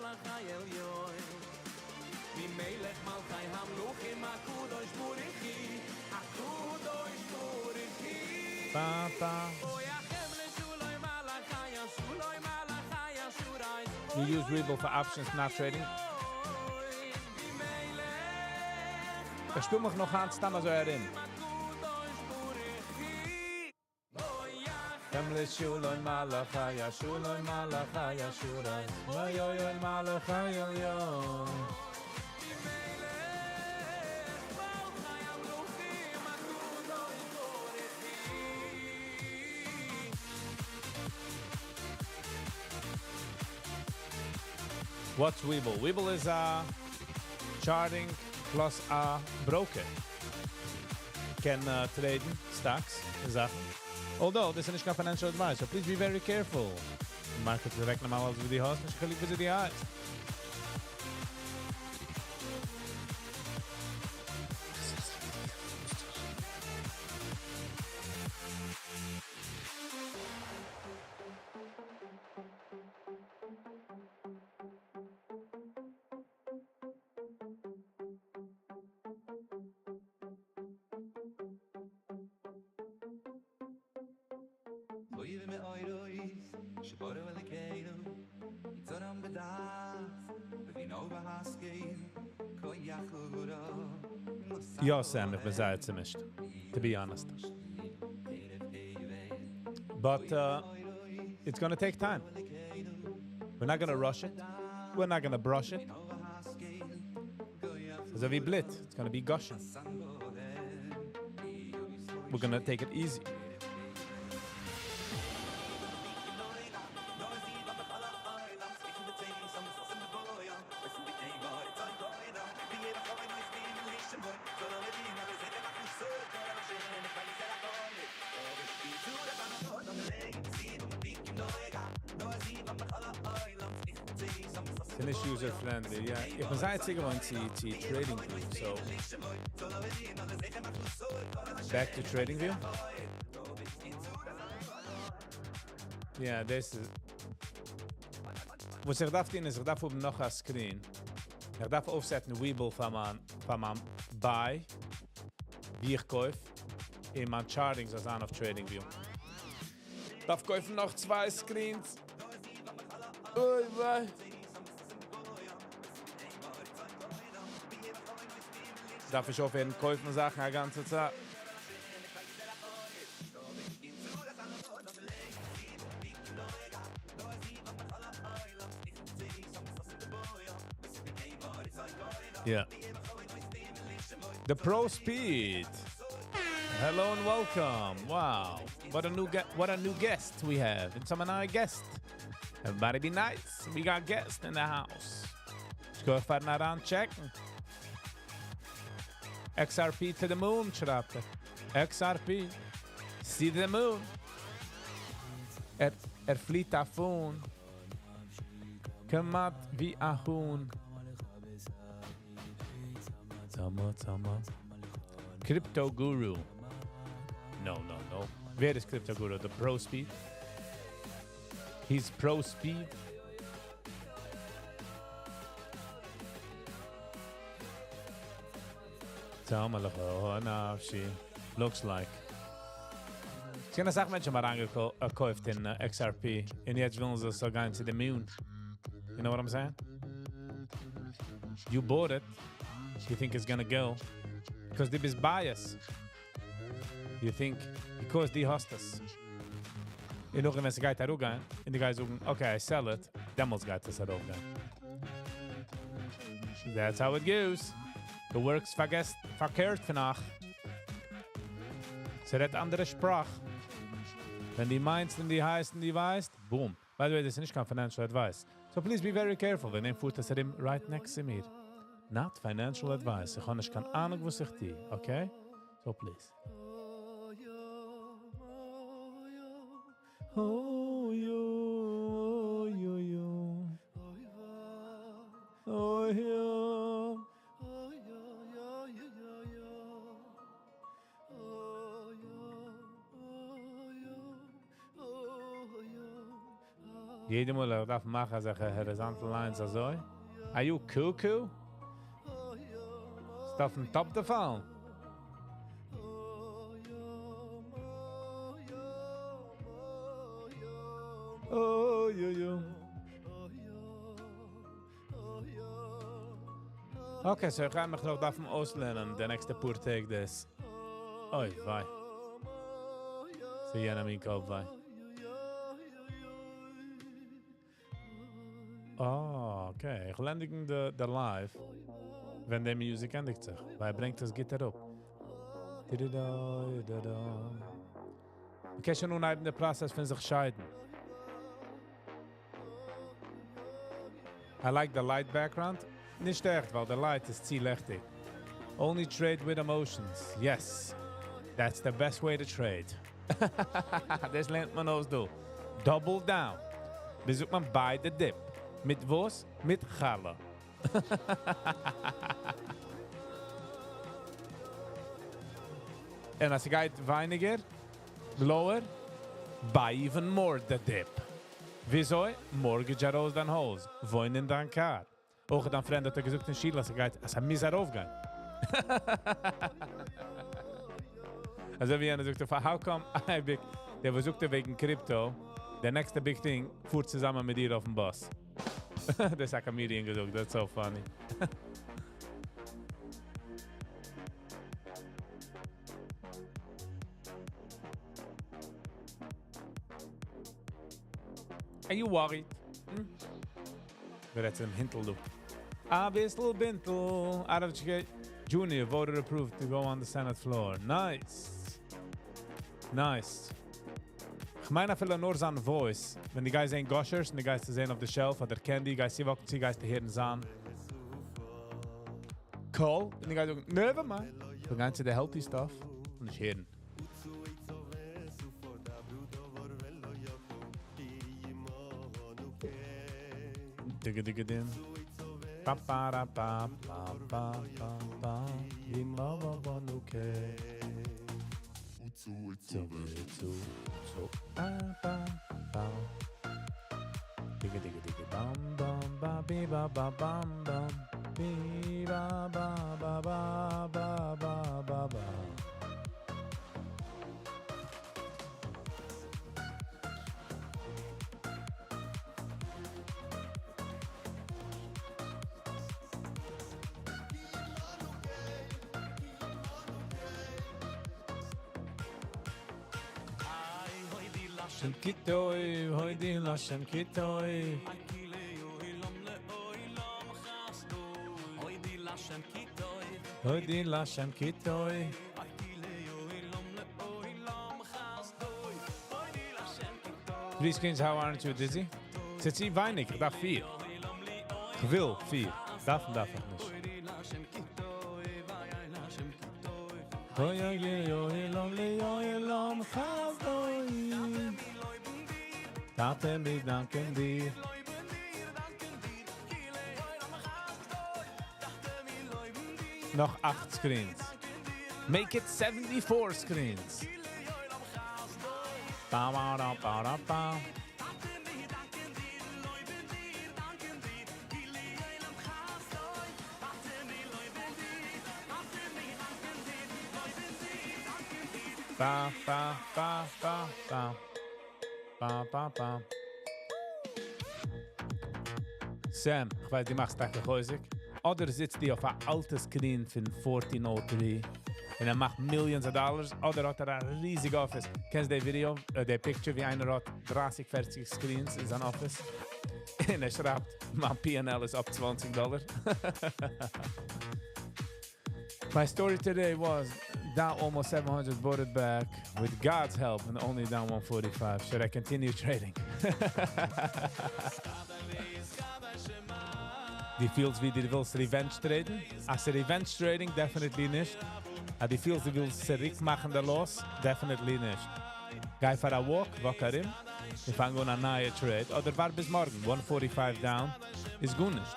Ba, ba. You use Webull for options, not trading. Ich spiel mich noch an, stammer so erin. Kamle shuloi malachaya, shuloi malachaya, shurai. Mayoyoy malachaya, yo. What's Webull? Webull is a charting plus a broker. Can trade stocks, Sachen. Although this is not financial advice, so please be very careful. Market direct normaal als we die host, dus gelijk we die uit. Ja, Sam, ich bin sehr ziemlich, to be honest. But it's going to take time. We're not going to rush it. We're not going to brush it. It's going to be blit. It's going to be gushing. We're going to take it easy. Finish user friendly, yeah. Ich bin sehr sicher, wenn sie Trading View, so. Back to Trading View. Yeah, this is. Was ich darf tun, ist, ich darf oben noch ein Screen. Ich darf aufsetzen Webull von meinem Buy, wie ich kaufe, in meinem Chartings als an auf Trading View. Ich darf kaufen noch 2 Screens. Ui, wei. Darf ich aufhören, kaufen Sachen die ganze Zeit. Yeah. The Pro Speed. Hello and welcome. Wow. What a new guest we have. It's a guest. Everybody be nice. We got guests in the house. Let's go around checken. XRP to the moon, schreibt XRP. See the moon. Flieht davon. Kümmert wie ein Huhn. Zama. Crypto Guru. No. Wer ist Crypto Guru? The Pro Speed? He's Pro Speed. Looks like. Ich habe eine Sache Menschen mal angekauft in XRP und jetzt wollen sie so gehen zu the moon. You know what I'm saying? You bought it. You think it's gonna go. Because they is bias. You think, because die hostas. Und auch wenn sie geht da hochgehen, und die Guys sagen, okay, I sell it, damals geht es da hochgehen. That's how it goes. Du works verkehrt vannacht. Sie redt andere Sprach. Wenn die meinst und die heißt und die weißt, boom. By the way, this is nicht kein financial advice. So please be very careful. Wenn ein Fuß ist right next to me. Not financial advice. Ich habe nicht keine Ahnung, was ich tue. Okay? So please. Oh, yo, yo, yo. Oh, yo. Jede Mal darf machen solche horizontal lines also. Are you cuckoo? Stuff on top the phone. Oh, yo, yo. Okay, so ich ga mich noch davon auslernen. The next poor take this. Oi, vai. See you in a minute, vai. Oh, okay. Ich lerne de live, wenn die Musik endigt sich. Weil bringt das Gitter up. Okay, schon nun eben der Prozess von sich scheiden. I like the light background. Nicht echt, weil the light is zielechtig. Only trade with emotions. Yes. That's the best way to trade. Das lernt man aus du. Double down. Besucht man beide Dip. Mit was? Mit Challah. Und als je gaat weiniger, lower, buy even more the dip. Wieso? Mortgage aus dein Haus, wohnen in dein Car. Auch dein Freund hat gesagt in Schiel, als je gaat, als misser aufgehen. Also wie einer sagte, how come I big, der versuchte wegen Krypto, der nächste big thing, fuhrt zusammen mit dir auf dem Bus. Das hat Comedian gesagt, that's so funny. Are you worried? We're at some hintel loop. A bissl bintel. Out of Junior voted approved to go on the Senate floor. Nice. Nice. Ich meine viele nur seine Voice. Wenn die Guys sehen Goshers und die Guys zu sehen auf der Shelf oder Candy, Guys sie wocken, sie Guys zu hören sein. Call. Und die Guys sagen, never mind. So gehen sie the healthy stuff und nicht hören. Digga digga dim. Pa pa ra pa pa pa pa pa. Imama vanuke. Utsu pa pa pa. Digga digga digga bam bam ba bi ba ba bam bam. Bi ba ba ba ba ba ba ba ba. Lashem kitoi, hoi di lashem kitoi. Hoi di lashem kitoi. Three screens, how aren't you dizzy? Zit sie weinig, ich darf 4. Ich will 4. Darf ich nicht. Hoi hoi lom chasdoi. Taten wir danken dir. Noch 8 screens. Make it 74 screens. Ba ba da ba da ba. Ba ba ba ba ba. Ba ba ba. Sam, ich weiß, die machst du häusig. Oder sitzt die auf einem alten Screen von 1403 und macht Millions of Dollars. Oder hat ein riesiges Office. Kennst du das Video, der Picture, wie einer hat 30, 40 Screens in seinem Office? Und schreibt, mein P&L is up $20. My story today was down almost 700 voted back with God's help and only down 145. Should I continue trading? Die feels wie die willst Revenge traden? Als Revenge trading, definitely nicht. Die feels die willst zurückmachen der Loss? Definitely nicht. Geh für a walk herin. Ich fange an a neue Trade. Oder war bis morgen, 145 down. Ist gut nicht.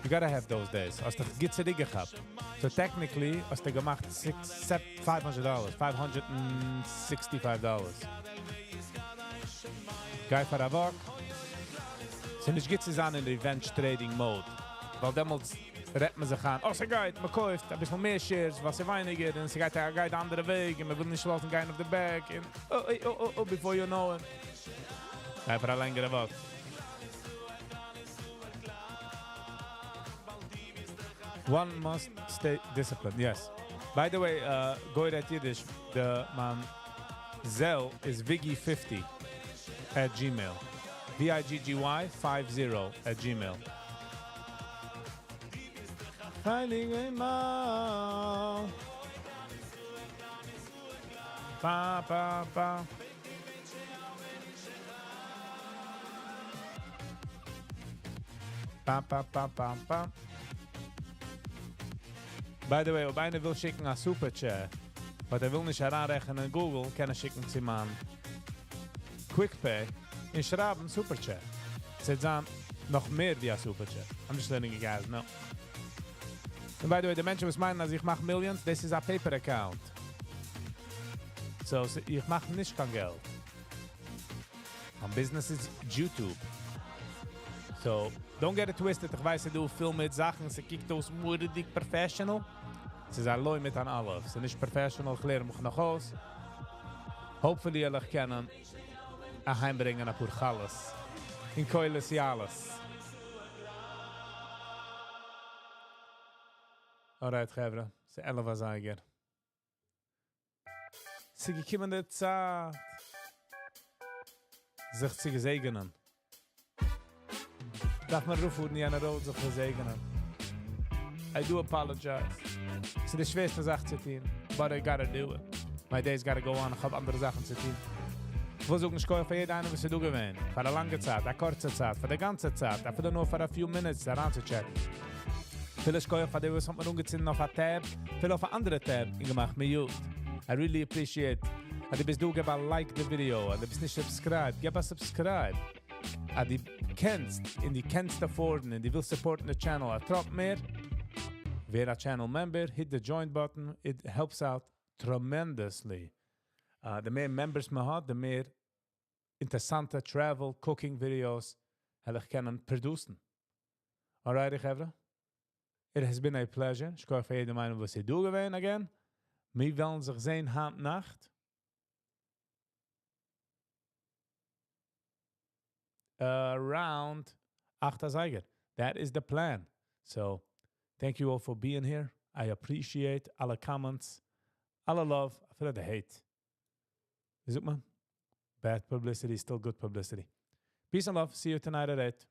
You gotta have those days. Als du gut zurückgehabt. So technically, hast du gemacht $500, $565. Geh für a walk. So nicht geht es an in Revenge Trading Mode. Weil damals redt man sich an, oh, sie geht, man kauft ein bisschen mehr Shares, was sie weiniger, und sie geht einen anderen Weg, und man will nicht lassen gehen auf den Back, und oh, before you know it. Einfach eine längere Woche. One must stay disciplined, yes. By the way, go at Yiddish, the man Zell is Viggy50 at Gmail. Viggy 50 at Gmail. Finding a mall. Ba ba ba. Ba ba ba ba ba. By the way, ob einer will schicken a Super Chat, but will nicht heranrechnen in Google, kann schicken sie man Quick Pay in schreiben Super Chat. Sie sagen noch mehr wie a Super Chat. I'm just letting you guys know. And by the way, the Menschen, was meinen, als ich mache Millions, this is a paper account. So, ich mache nicht kein Geld. My business is YouTube. So, don't get it twisted. Ich weiß, du film mit Sachen, sie kickt aus mordig professional. Es ist ein Leu mit an alles. Es ist nicht professional, ich lerne mich noch aus. Hopefully, ihr können heimbringen ein paar Challes. In Keules Jales. Alright, Gevre. Es ist 11 Zeiger. Sie gekommen der Zeit. Sich zu gesegnen. Darf man rufen, nie an der Rot sich versegnen. I do apologize. Es ist die schwerste Sache zu tun. But I gotta do it. My days gotta go on. Ich hab andere Sachen zu tun. Ich will sagen, ich kann für jeden einen, was du gewähnt. Für eine lange Zeit, eine kurze Zeit, für die ganze Zeit. Einfach nur für a few minutes daran zu checken. Vielleicht kann ich für die, was hat man umgezogen auf eine Tab, vielleicht auf eine andere Tab gemacht, mir gut. I really appreciate. Und du bist du, gib ein Like the Video. Und du bist nicht subscribe, gib ein Subscribe. Und du kennst, und du kennst davor, und du willst supporten the channel. Trop mehr. Wer a channel member, hit the join button. It helps out tremendously. The mehr members man hat, the mehr interessante travel, cooking videos ich kann produceren. Alright, Gevre? It has been a pleasure. Ich kann für jeden meinen, was Sie du gewesen again. Wir wollen sich sehen, Hand Nacht. Around 8 Zeiger. That is the plan. So, thank you all for being here. I appreciate alle comments, alle love, I feel the hate. Is it, man? Bad publicity is still good publicity. Peace and love. See you tonight at 8.